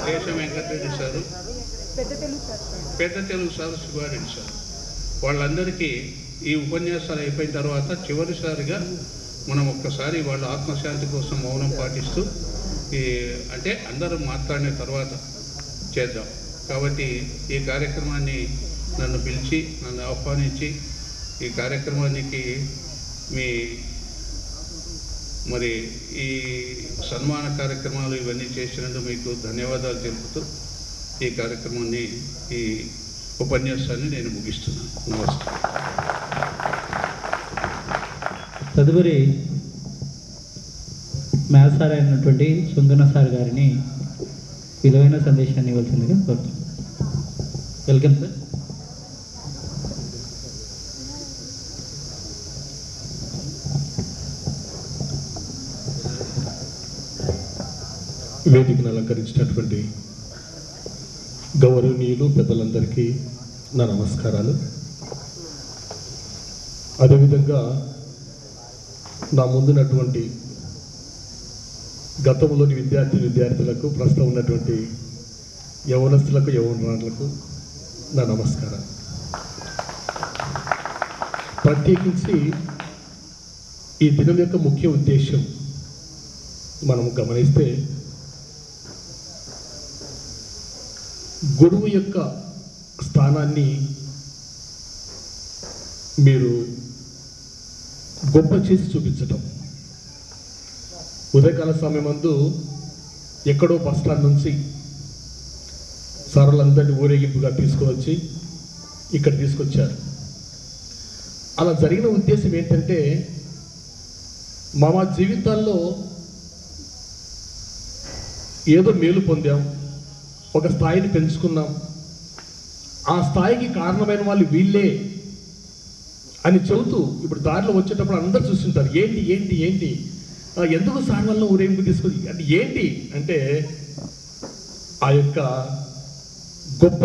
దేశం వెంకటరెడ్డి సారు, పెద్ద తెలుగు సారు శివారెడ్డి సారు. వాళ్ళందరికీ ఈ ఉపన్యాసాలు అయిపోయిన తర్వాత చివరిసారిగా మనం ఒక్కసారి వాళ్ళ ఆత్మశాంతి కోసం మౌనం పాటిస్తూ అంటే అందరూ మాట్లాడిన తర్వాత చేద్దాం. కాబట్టి ఈ కార్యక్రమాన్ని నన్ను పిలిచి నన్ను ఆహ్వానించి ఈ కార్యక్రమానికి మరి ఈ సన్మాన కార్యక్రమాలు ఇవన్నీ చేసినందుకు మీకు ధన్యవాదాలు తెలుపుతూ ఈ కార్యక్రమాన్ని ఈ ఉపన్యాసాన్ని నేను ముగిస్తున్నాను. నమస్కారం. తదుపరి మ్యాథ్స్ సార్ అయినటువంటి సుంగన సార్ గారిని విలువైన సందేశాన్ని ఇవ్వాల్సిందిగా కోరుతున్నాను. Welcome sir. వేదికను అలంకరించినటువంటి గౌరవనీయులు పెద్దలందరికీ నా నమస్కారాలు. అదేవిధంగా నా ముందున్నటువంటి గతంలోని విద్యార్థులకు ప్రస్తుతం ఉన్నటువంటి యవనస్తులకు యవనరాలకు నా నమస్కారం. ప్రత్యేకించి ఈ దినం యొక్క ముఖ్య ఉద్దేశం మనం గమనిస్తే గురువు యొక్క స్థానాన్ని మీరు గొప్ప చేసి చూపించటం. ఉదయకాల సమయమందు ఎక్కడో బస్టాండ్ నుంచి సారులందరినీ ఊరేగింపుగా తీసుకువచ్చి ఇక్కడ తీసుకొచ్చారు. అలా జరిగిన ఉద్దేశం ఏంటంటే మా జీవితాల్లో ఏదో మేలు పొందాం, ఒక స్థాయిని పెంచుకున్నాం, ఆ స్థాయికి కారణమైన వాళ్ళు వీళ్ళే అని చెబుతూ ఇప్పుడు దారిలో వచ్చేటప్పుడు అందరూ చూస్తుంటారు, ఏంటి ఏంటి ఏంటి ఎందుకు సార్ వల్ల ఊరేగింపు తీసుకొని అంటే ఏంటి అంటే ఆ యొక్క గొప్ప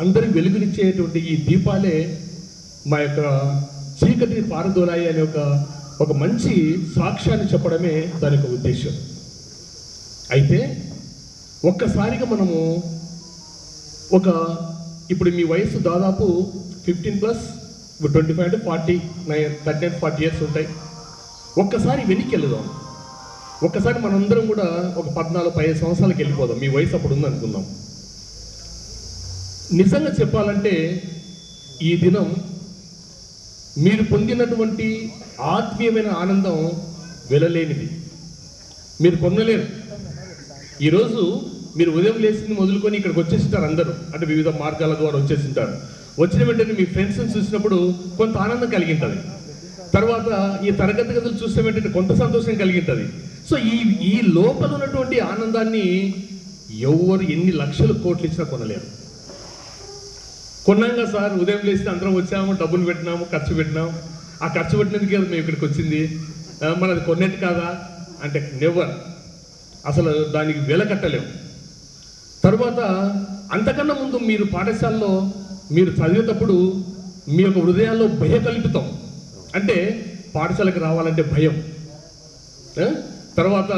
అందరికి వెలుగునిచ్చేటువంటి ఈ దీపాలే మా యొక్క చీకటిని పారదోలాయి అనే ఒక మంచి సాక్ష్యాన్ని చెప్పడమే దాని యొక్క ఉద్దేశం. అయితే ఒక్కసారిగా మనము ఇప్పుడు మీ వయసు దాదాపు 15+, ఇప్పుడు 25 to 40 ఇయర్స్ ఉంటాయి. ఒక్కసారి వెనక్కి వెళ్దాం. ఒక్కసారి మనందరం కూడా ఒక 14-15 సంవత్సరాలకు వెళ్ళిపోదాం. మీ వయసు అప్పుడు ఉందనుకుందాం. నిజంగా చెప్పాలంటే ఈ దినం మీరు పొందినటువంటి ఆత్మీయమైన ఆనందం వెలలేనిది, మీరు పొందలేరు. ఈరోజు మీరు ఉదయం లేచింది మొదలుకొని ఇక్కడికి వచ్చేసింటారు అందరూ, అంటే వివిధ మార్గాల ద్వారా వచ్చేసింటారు. వచ్చిన వెంటనే మీ ఫ్రెండ్స్ని చూసినప్పుడు కొంత ఆనందం కలిగింటుంది. తర్వాత ఈ తరగతి గదులు చూసిన వెంటనే కొంత సంతోషం కలిగింటుంది. సో ఈ లోపల ఉన్నటువంటి ఆనందాన్ని ఎవరు ఎన్ని లక్షల కోట్లు ఇచ్చినా కొనలేరు. కొన్నాగా సార్ ఉదయం లేచి అందరం వచ్చాము, డబ్బులు పెట్టినాము, ఖర్చు పెట్టినాము, ఆ ఖర్చు పెట్టినందుకే కదా మేము ఇక్కడికి వచ్చింది, మనది కొన్నట్టు కాదా అంటే నెవర్, అసలు దానికి వెల కట్టలేము. తర్వాత అంతకన్నా ముందు మీరు పాఠశాలలో మీరు చదివేటప్పుడు మీ యొక్క హృదయాల్లో భయ కల్పితం, అంటే పాఠశాలకు రావాలంటే భయం. తర్వాత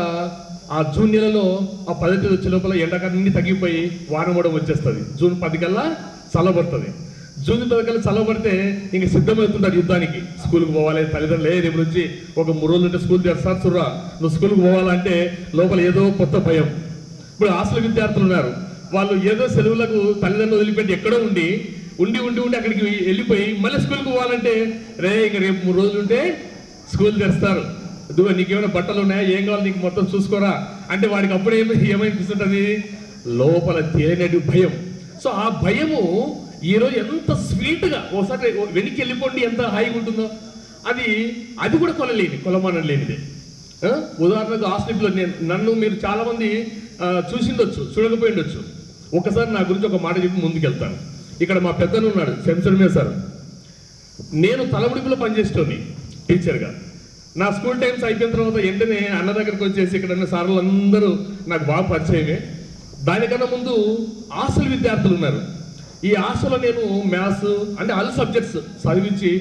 ఆ జూన్ నెలలో ఆ 10 తేదీ వచ్చే లోపల ఎండాకాలం తగ్గిపోయి వారం కూడా వచ్చేస్తుంది. జూన్ 10 కల్లా చల్లబడుతుంది. జూన్ 10 కల్లా చల్లబడితే ఇంక సిద్ధమవుతుంటారు యుద్ధానికి. స్కూల్కి పోవాలి, తల్లిదండ్రులు రేపు నుంచి ఒక 3 రోజులు ఉంటే స్కూల్ తెస్తారు చూడరా, నువ్వు స్కూల్కి పోవాలంటే లోపల ఏదో కొత్త భయం. ఇప్పుడు హాస్టల్ విద్యార్థులు ఉన్నారు, వాళ్ళు ఏదో సెలవులకు తల్లిదండ్రులు వదిలిపెట్టి ఎక్కడో ఉండి అక్కడికి వెళ్ళిపోయి మళ్ళీ స్కూల్కి పోవాలంటే ఇంక రేపు 3 రోజులు ఉంటే స్కూల్ తెస్తారు, నీకేమైనా బట్టలు ఉన్నాయా, ఏం కావాలి నీకు మొత్తం చూసుకోరా అంటే వాడికి అప్పుడు ఏమైపిస్తుంటుంది, లోపల తేనెడు భయం. సో ఆ భయము ఈరోజు ఎంత స్వీట్గా ఒకసారి వెనక్కి వెళ్ళిపోండి ఎంత హాయిగా ఉంటుందో అది కూడా కొలమానం లేనిదే. ఉదాహరణకు హాస్టల్లో నన్ను మీరు చాలామంది చూసిండొచ్చు, చూడకపోయిండొచ్చు. ఒకసారి నా గురించి ఒక మాట చెప్పి ముందుకెళ్తాను. ఇక్కడ మా పెద్దను ఉన్నాడు శంసర్మే సార్, నేను తలముడిపులో పనిచేసేటోని టీచర్గా. నా స్కూల్ టైమ్స్ అయిపోయిన తర్వాత వెంటనే అన్న దగ్గరికి వచ్చేసి ఇక్కడ ఉన్న సార్లు అందరూ నాకు బాగా పరిచయమే. దానికన్నా ముందు హాస్టల్ విద్యార్థులు ఉన్నారు. ఈ హాస్టల్లో నేను మ్యాథ్స్ అంటే ఆల్ సబ్జెక్ట్స్ చదివించి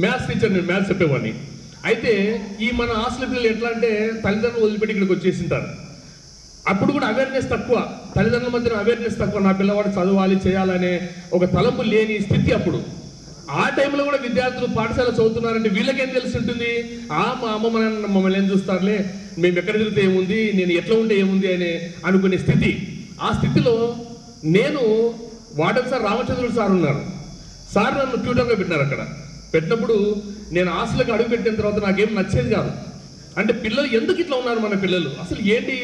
మ్యాథ్స్ టీచర్, నేను మ్యాథ్స్ చెప్పేవాడిని. అయితే ఈ మన హాస్టల్ పిల్లలు ఎట్లా అంటే తల్లిదండ్రులు వదిలిపెట్టి ఇక్కడికి వచ్చేసింటారు. అప్పుడు కూడా అవేర్నెస్ తక్కువ, తల్లిదండ్రుల మధ్యన అవేర్నెస్ తక్కువ, నా పిల్లవాడు చదవాలి చేయాలనే ఒక తలంపు లేని స్థితి అప్పుడు. ఆ టైంలో కూడా విద్యార్థులు పాఠశాల చదువుతున్నారంటే వీళ్ళకేం తెలిసి ఉంటుంది, మా అమ్మ మమ్మల్ని ఏం చూస్తారులే, మేము ఎక్కడ తిరిగితే ఏముంది, నేను ఎట్లా ఉంటే ఏముంది అని అనుకునే స్థితి. ఆ స్థితిలో నేను వార్డెన్ సార్ రామచంద్రుడు సార్ ఉన్నారు. సార్ నన్ను ట్యూటర్గా పెట్టినారు. అక్కడ పెట్టినప్పుడు నేను హాస్టల్కి అడుగు పెట్టిన తర్వాత నాకేం నచ్చేది కాదు. అంటే పిల్లలు ఎందుకు ఇట్లా ఉన్నారు, మన పిల్లలు అసలు ఏంటి,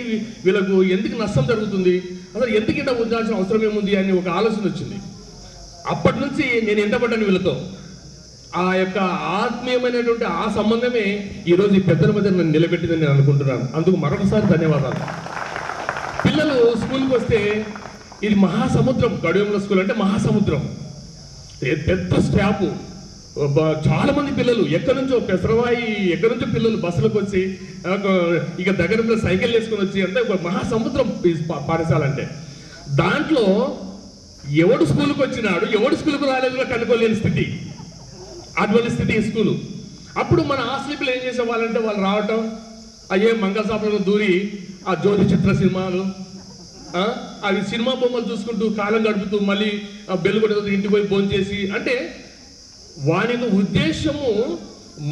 వీళ్ళకు ఎందుకు నష్టం జరుగుతుంది, అసలు ఎందుకు ఇంట ఉండాల్సిన అవసరం ఏముంది అని ఒక ఆలోచన వచ్చింది. అప్పటి నుంచి నేను ఎంటపడ్డాను వీళ్ళతో. ఆ యొక్క ఆత్మీయమైనటువంటి ఆ సంబంధమే ఈరోజు ఈ పెద్దల మధ్య నన్ను నిలబెట్టిందని నేను అనుకుంటున్నాను. అందుకు మరొకసారి ధన్యవాదాలు. పిల్లలు స్కూల్కి వస్తే ఇది మహాసముద్రం, గడియంలో స్కూల్ అంటే మహాసముద్రం, పెద్ద స్టాఫ్, చాలా మంది పిల్లలు ఎక్కడి నుంచో పెసరవాయి ఎక్కడి నుంచో పిల్లలు బస్సులకు వచ్చి ఇక దగ్గర సైకిల్ చేసుకొని వచ్చి అంటే ఒక మహాసముద్రం పాఠశాల అంటే. దాంట్లో ఎవడు స్కూల్కి వచ్చినాడు ఎవడు స్కూల్కి రాలేదు కనుక్కోలేని స్థితి, అటువంటి స్థితి ఈ స్కూలు. అప్పుడు మన హాస్టల్ ఏం చేసేవాళ్ళంటే వాళ్ళు రావటం అయ్యే మంగళసాపులకు దూరి ఆ జ్యోతి చిత్ర సినిమాలు అవి సినిమా బొమ్మలు చూసుకుంటూ కాలం గడుపుతూ మళ్ళీ బెల్లు కొడుతూ ఇంటికి పోయి భోజనం చేసి, అంటే వాని ఉద్దేశము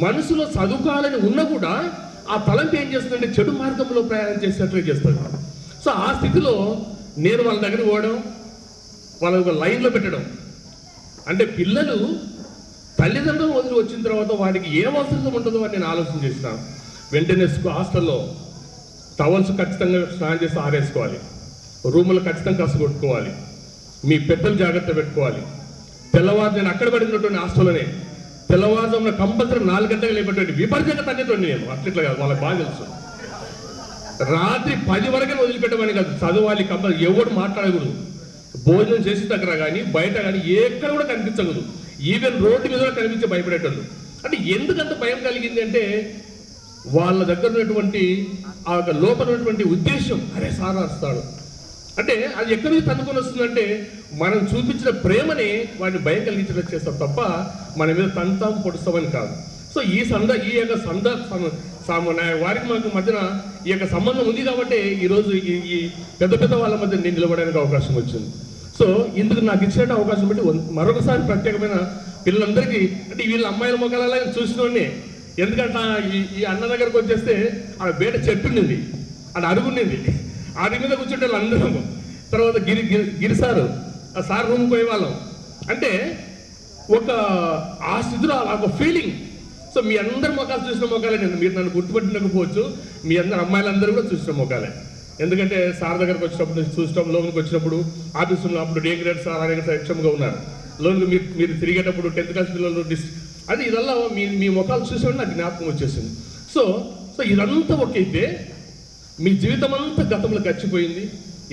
మనసులో చదువుకోవాలని ఉన్నా కూడా ఆ తలంపు ఏం చేస్తుందంటే చెడు మార్గంలో ప్రయాణం చేసినట్లుగా చేస్తుంది. సో ఆ స్థితిలో నేను వాళ్ళ దగ్గర పోవడం, వాళ్ళ ఒక లైన్లో పెట్టడం, అంటే పిల్లలు తల్లిదండ్రులు వదిలి వచ్చిన తర్వాత వాడికి ఏం అవసరం ఉంటుందో అని నేను ఆలోచన చేసినాను. వెంటనే హాస్టల్లో టవల్స్ ఖచ్చితంగా స్నానం చేసి ఆరేసుకోవాలి, రూములు ఖచ్చితంగా కసు కొట్టుకోవాలి, మీ పెద్దలు జాగ్రత్త పెట్టుకోవాలి. తెల్లవారు నేను అక్కడ పడినటువంటి హాస్టల్లోనే తెల్లవారుజామున కంపల్సరీ 4 గంటలకు లేపేటువంటి విపరీతంగా తగ్గేటువంటి నేను అట్లా కాదు, వాళ్ళకి బాగా తెలుసు. రాత్రి 10 వరకే వదిలిపెట్టమని కాదు, చదవాలి కంపల్సరీ, ఎవరు మాట్లాడకూడదు. భోజనం చేసి దగ్గర కానీ బయట కానీ ఎక్కడ కూడా కనిపించకూడదు, ఈవెన్ రోడ్డు మీద కూడా కనిపించే భయపడేటోళ్ళు. అంటే ఎందుకంత భయం కలిగింది అంటే వాళ్ళ దగ్గర ఉన్నటువంటి ఆ లోపల ఉన్నటువంటి ఉద్దేశం, అరే సార్ వస్తాడు అంటే అది ఎక్కడి నుంచి తన్నుకొని వస్తుందంటే మనం చూపించిన ప్రేమని వాడిని భయం కలిగించడం చేస్తాం తప్ప మన మీద తంతాం పొడుస్తామని కాదు. సో ఈ వారికి మాకు మధ్యన ఈ యొక్క సంబంధం ఉంది కాబట్టి ఈరోజు ఈ పెద్ద పెద్ద వాళ్ళ మధ్య నేను నిలబడడానికి అవకాశం వచ్చింది. సో ఇందుకు నాకు ఇచ్చిన అవకాశం బట్టి మరొకసారి ప్రత్యేకమైన పిల్లలందరికీ, అంటే వీళ్ళ అమ్మాయిల మొక్కలలో చూసినోడిని, ఎందుకంటే ఈ అన్న దగ్గరకు వచ్చేస్తే ఆ బయట చెట్టు ఉండింది, అది అరుగుండింది, అరుగు మీద కూర్చుంటే అందరం. తర్వాత గిరి సారు ఆ సార్ రూమ్ పోయే వాళ్ళం. అంటే ఆ స్థితిలో ఒక ఫీలింగ్. సో మీ అందరి మొక్కలు చూసిన మొక్కలే, మీరు నన్ను గుర్తుపట్టినకపోవచ్చు, మీ అందరు అమ్మాయిలందరూ కూడా చూసిన మొక్కలే. ఎందుకంటే సార్ దగ్గరకు వచ్చినప్పుడు చూస్తాం, లోన్కి వచ్చినప్పుడు ఆఫీస్ ఉన్నప్పుడు డే గ్రేడ్ సార్ అనేక సక్షంగా ఉన్నారు, లోన్కి మీరు తిరిగేటప్పుడు 10th క్లాస్ పిల్లలు అది ఇదల్లా మీ ముఖాలు చూసేవాడు నాకు జ్ఞాపకం వచ్చేసింది. సో ఇదంతా ఒకైతే మీ జీవితం అంతా గతంలో గడిచిపోయింది.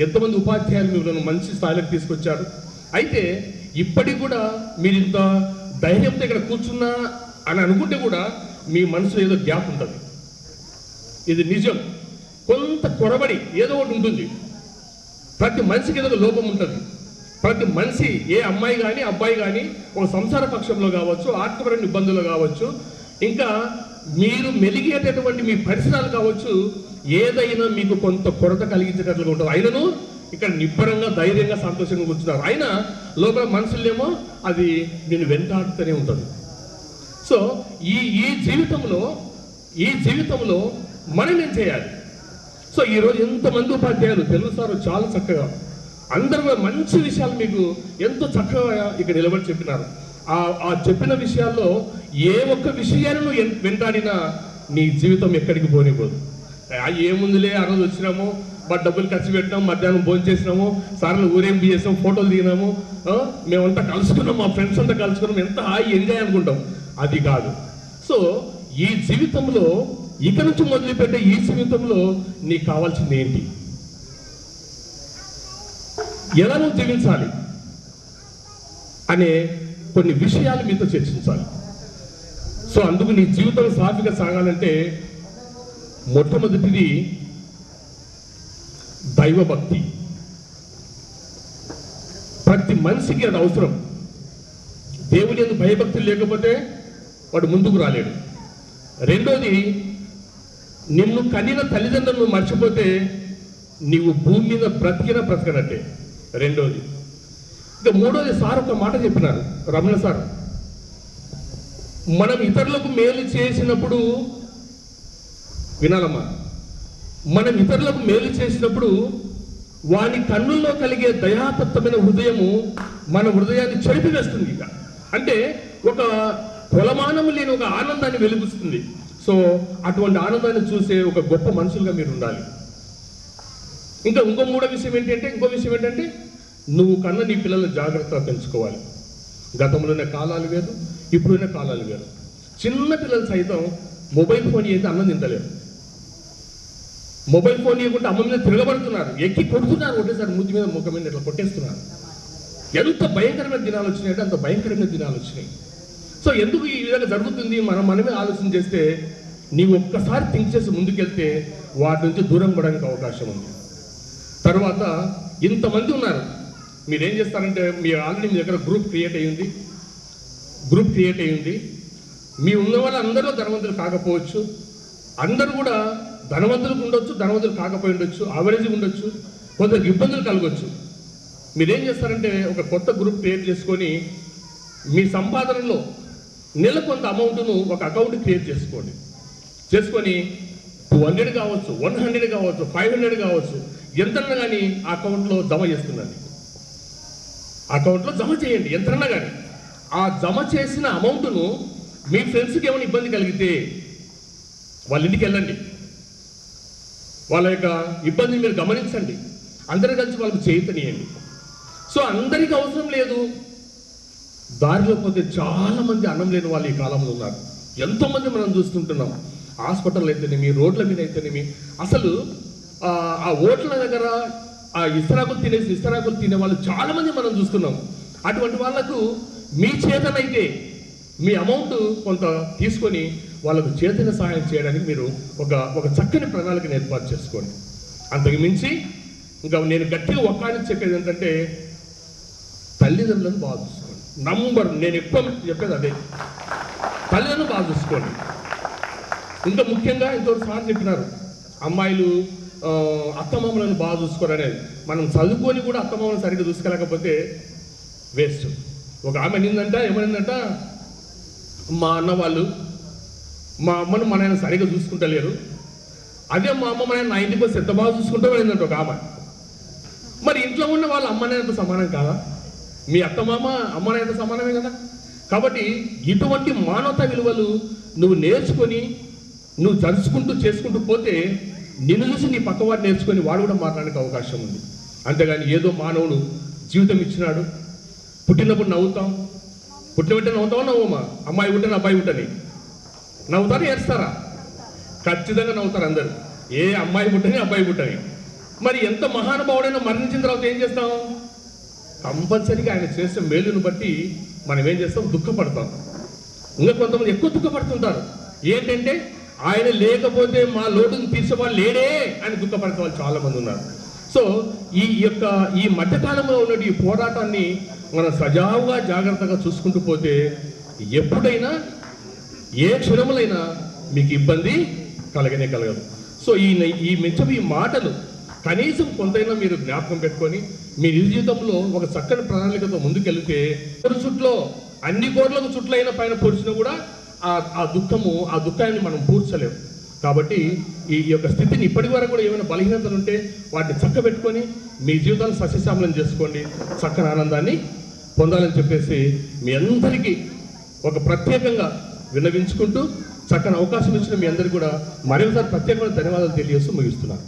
ఎంతమంది ఉపాధ్యాయులు మిమ్మల్ని మంచి స్థాయిలోకి తీసుకొచ్చారు. అయితే ఇప్పటికి కూడా మీరు ఇంత ధైర్యంతో ఇక్కడ కూర్చున్నా అని అనుకుంటే కూడా మీ మనసులో ఏదో గ్యాప్ ఉంటుంది. ఇది నిజం. కొంత కొరబడి ఏదో ఒకటి ఉంటుంది. ప్రతి మనిషికి ఏదో లోపం ఉంటుంది. ప్రతి మనిషి, ఏ అమ్మాయి కానీ అబ్బాయి కానీ ఒక సంసార పక్షంలో కావచ్చు, ఆర్థికపరమైన ఇబ్బందులు కావచ్చు, ఇంకా మీరు మెలిగేటటువంటి మీ పరిసరాలు కావచ్చు, ఏదైనా మీకు కొంత కొరత కలిగించేటట్లుగా ఉంటుంది. అయినను ఇక్కడ నిబ్బరంగా ధైర్యంగా సంతోషంగా కూర్చున్నారు. అయినా లోపల మనసులేమో అది నేను వెంటాడుతూనే ఉంటుంది. సో ఈ జీవితంలో మనం ఏం చేయాలి? సో ఈరోజు ఎంతమంది ఉపాధ్యాయులు తెలుగు సార్ చాలా చక్కగా అందరూ మంచి విషయాలు మీకు ఎంతో చక్కగా ఇక్కడ నిలబడి చెప్పినారు. ఆ చెప్పిన విషయాల్లో ఏ ఒక్క విషయాన్ని నువ్వు వెంటాడినా నీ జీవితం ఎక్కడికి పోనిపోదు. ఏముందిలే, ఆ రోజు వచ్చినాము, బట్ డబ్బులు ఖర్చు పెట్టినాము, మధ్యాహ్నం భోజనం చేసినాము, సార్లు ఊరేంపు చేసాము, ఫోటోలు దిగినాము, మేమంతా కలుసుకున్నాం, మా ఫ్రెండ్స్ అంతా కలుసుకున్నాం, ఎంత హాయి ఎంజాయ్ అనుకుంటాం. అది కాదు. సో ఈ జీవితంలో ఇక నుంచి మొదలుపెట్టే ఈ జీవితంలో నీకు కావాల్సింది ఏంటి? ఎలా నువ్వు జీవించాలి అనే కొన్ని విషయాలు మీతో చర్చించాలి. సో అందుకు నీ జీవితం సాఫీగా సాగాలంటే మొట్టమొదటిది దైవభక్తి. ప్రతి మనిషికి అది అవసరం. దేవుని యందు భయభక్తులు లేకపోతే వాడు ముందుకు రాలేడు. రెండోది, నిన్ను కనిన తల్లిదండ్రులను మర్చిపోతే నీవు భూమి మీద బ్రతికినట్టే. రెండోది. ఇంకా మూడోది, సార్ ఒక మాట చెప్పినారు, రమణ సార్, మనం ఇతరులకు మేలు చేసినప్పుడు, వినాలమ్మా, మనం ఇతరులకు మేలు చేసినప్పుడు వాని కన్నుల్లో కలిగే దయాతత్వమైన హృదయము మన హృదయాన్ని చెరిపివేస్తుంది. ఇక అంటే ఒక కొలమానము లేని ఒక ఆనందాన్ని వెలుగుస్తుంది. సో అటువంటి ఆనందాన్ని చూసే ఒక గొప్ప మనుషులుగా మీరు ఉండాలి. ఇంకో విషయం ఏంటంటే నువ్వు కన్నా నీ పిల్లలను జాగ్రత్తగా పెంచుకోవాలి. గతంలోనే కాలాలు వేరు, ఇప్పుడున్న కాలాలు వేరు. చిన్న పిల్లలు సైతం మొబైల్ ఫోన్ అయితే అన్నం తింటలేరు. మొబైల్ ఫోన్ ఇవ్వకుండా అమ్మ మీద తిరగబడుతున్నారు, ఎక్కి కొడుతున్నారు, ఒకటేసారి ముద్దు మీద ముఖం మీద ఇట్లా కొట్టేస్తున్నారు. ఎంత భయంకరమైన దినాలు వచ్చినాయంటే అంత భయంకరమైన దినాలు వచ్చినాయి. సో ఎందుకు ఈ విధంగా జరుగుతుంది? మనమే ఆలోచన చేస్తే, నీవు ఒక్కసారి థింక్ చేసి ముందుకెళ్తే వాటి నుంచి దూరం పడడానికి అవకాశం ఉంది. తర్వాత ఇంతమంది ఉన్నారు, మీరేం చేస్తారంటే మీ ఆల్రెడీ మీ దగ్గర గ్రూప్ క్రియేట్ అయ్యింది. మీ ఉన్న వాళ్ళందరూ ధనవంతులు కాకపోవచ్చు, అందరూ కూడా ధనవంతులకు ఉండొచ్చు, ధనవంతులు కాకపోయి ఉండొచ్చు, యావరేజ్గా ఉండొచ్చు, కొందరికి ఇబ్బందులు కలగవచ్చు. మీరేం చేస్తారంటే ఒక కొత్త గ్రూప్ క్రియేట్ చేసుకొని మీ సంపాదనలో నెల కొంత అమౌంట్ను ఒక అకౌంట్ క్రియేట్ చేసుకొని 200 కావచ్చు, 100 కావచ్చు, 500 కావచ్చు, ఎంతన్నా కానీ ఆ అకౌంట్లో జమ చేస్తున్నాను. అకౌంట్లో జమ చేయండి ఎంతన్నా కానీ. ఆ జమ చేసిన అమౌంట్ను మీ ఫ్రెండ్స్కి ఏమైనా ఇబ్బంది కలిగితే వాళ్ళ ఇంటికి వెళ్ళండి, వాళ్ళ యొక్క ఇబ్బందిని మీరు గమనించండి, అందరూ కలిసి వాళ్ళకు చేయుతనియండి. సో అందరికీ అవసరం లేదు. దారిలో పోతే చాలామంది అన్నం లేని వాళ్ళు ఈ కాలంలో ఉన్నారు. ఎంతోమంది మనం చూస్తుంటున్నాం. హాస్పిటల్ అయితేనేమి, రోడ్ల మీద అయితేనేమి, అసలు ఆ ఓట్ల దగ్గర ఆ ఇస్తరాకులు తినే వాళ్ళు చాలామంది మనం చూస్తున్నాం. అటువంటి వాళ్లకు మీ చేతనైతే మీ అమౌంట్ కొంత తీసుకొని వాళ్ళకు చేతన సహాయం చేయడానికి మీరు ఒక చక్కని ప్రణాళికను ఏర్పాటు చేసుకోండి. అంతకు మించి ఇంకా నేను గట్టిగా ఒక్కడికి చెప్పేది ఏంటంటే తల్లిదండ్రులను బాగా చూసుకోండి. నేను ఎక్కువ చెప్పేది అదే, తల్లిదండ్రులను బాగా చూసుకోండి. ఇంకా ముఖ్యంగా ఇంతవరకు సార్ చెప్పినారు, అమ్మాయిలు అత్తమామలను బాగా చూసుకోరనేది. మనం చదువుకొని కూడా అత్తమామలను సరిగ్గా చూసుకోలేకపోతే వేస్ట్. ఒక ఆమె ఏమనిందంట, మా అన్న వాళ్ళు మా అమ్మను మా నాయన సరిగ్గా చూసుకుంటలేరు, అదే మా అమ్మ మా నాయన నా ఇంటికి వచ్చి ఎంత బాగా చూసుకుంటూ వెళ్ళిందంట ఒక ఆమె. మరి ఇంట్లో ఉన్న వాళ్ళ అమ్మనాయనతో సమానం కాదా? మీ అత్తమామ అమ్మనాయనతో సమానమే కదా. కాబట్టి ఇటువంటి మానవతా విలువలు నువ్వు నేర్చుకొని నువ్వు చేసుకుంటూ పోతే నిన్ను చూసి నీ పక్కవాడు నేర్చుకొని వాడు కూడా మాట్లాడడానికి అవకాశం ఉంది. అంతేగాని ఏదో మానవుడు జీవితం ఇచ్చినాడు, పుట్టినప్పుడు నవ్వుతాం, పుట్టిన నవ్వుతావా నవ్వమా? అమ్మాయి పుట్టిన అబ్బాయి పుట్టని నవ్వుతారా, ఏడుస్తారా? ఖచ్చితంగా నవ్వుతారు అందరు. ఏ అమ్మాయి పుట్టని అబ్బాయి పుట్టని. మరి ఎంత మహానుభావుడైనా మరణించిన తర్వాత ఏం చేస్తాం? కంపల్సరీగా ఆయన చేసే మేలును బట్టి మనం ఏం చేస్తాం? దుఃఖపడతాం. ఇంకా కొంతమంది ఎక్కువ దుఃఖపడుతుంటారు. ఏంటంటే ఆయన లేకపోతే మా లోటును తీర్చేవాళ్ళు లేడే అని దుఃఖపడే వాళ్ళు చాలా మంది ఉన్నారు. సో ఈ మధ్యకాలంలో ఉన్న ఈ పోరాటాన్ని మనం సజావుగా జాగ్రత్తగా చూసుకుంటూ పోతే ఎప్పుడైనా ఏ క్షణములైనా మీకు ఇబ్బంది కలగదు. సో ఈ మాటలు కనీసం కొంతైనా మీరు జ్ఞాపకం పెట్టుకొని మీ నిజ జీవితంలో ఒక చక్కని ప్రణాళికతో ముందుకెళ్తే చుట్లో అన్ని కోట్లకు చుట్లైన పైన పొడిచినా కూడా ఆ దుఃఖాన్ని మనం పూడ్చలేము. కాబట్టి ఈ యొక్క స్థితిని ఇప్పటి వరకు కూడా ఏమైనా బలహీనతలు ఉంటే వాటిని చక్కబెట్టుకొని మీ జీవితాన్ని సస్యశ్యామలం చేసుకోండి, చక్కని ఆనందాన్ని పొందాలని చెప్పేసి మీ అందరికీ ఒక ప్రత్యేకంగా విన్నవించుకుంటూ చక్కని అవకాశం ఇచ్చిన మీ అందరికీ కూడా మరొకసారి ప్రత్యేకమైన ధన్యవాదాలు తెలియజేస్తూ ముగిస్తున్నాను.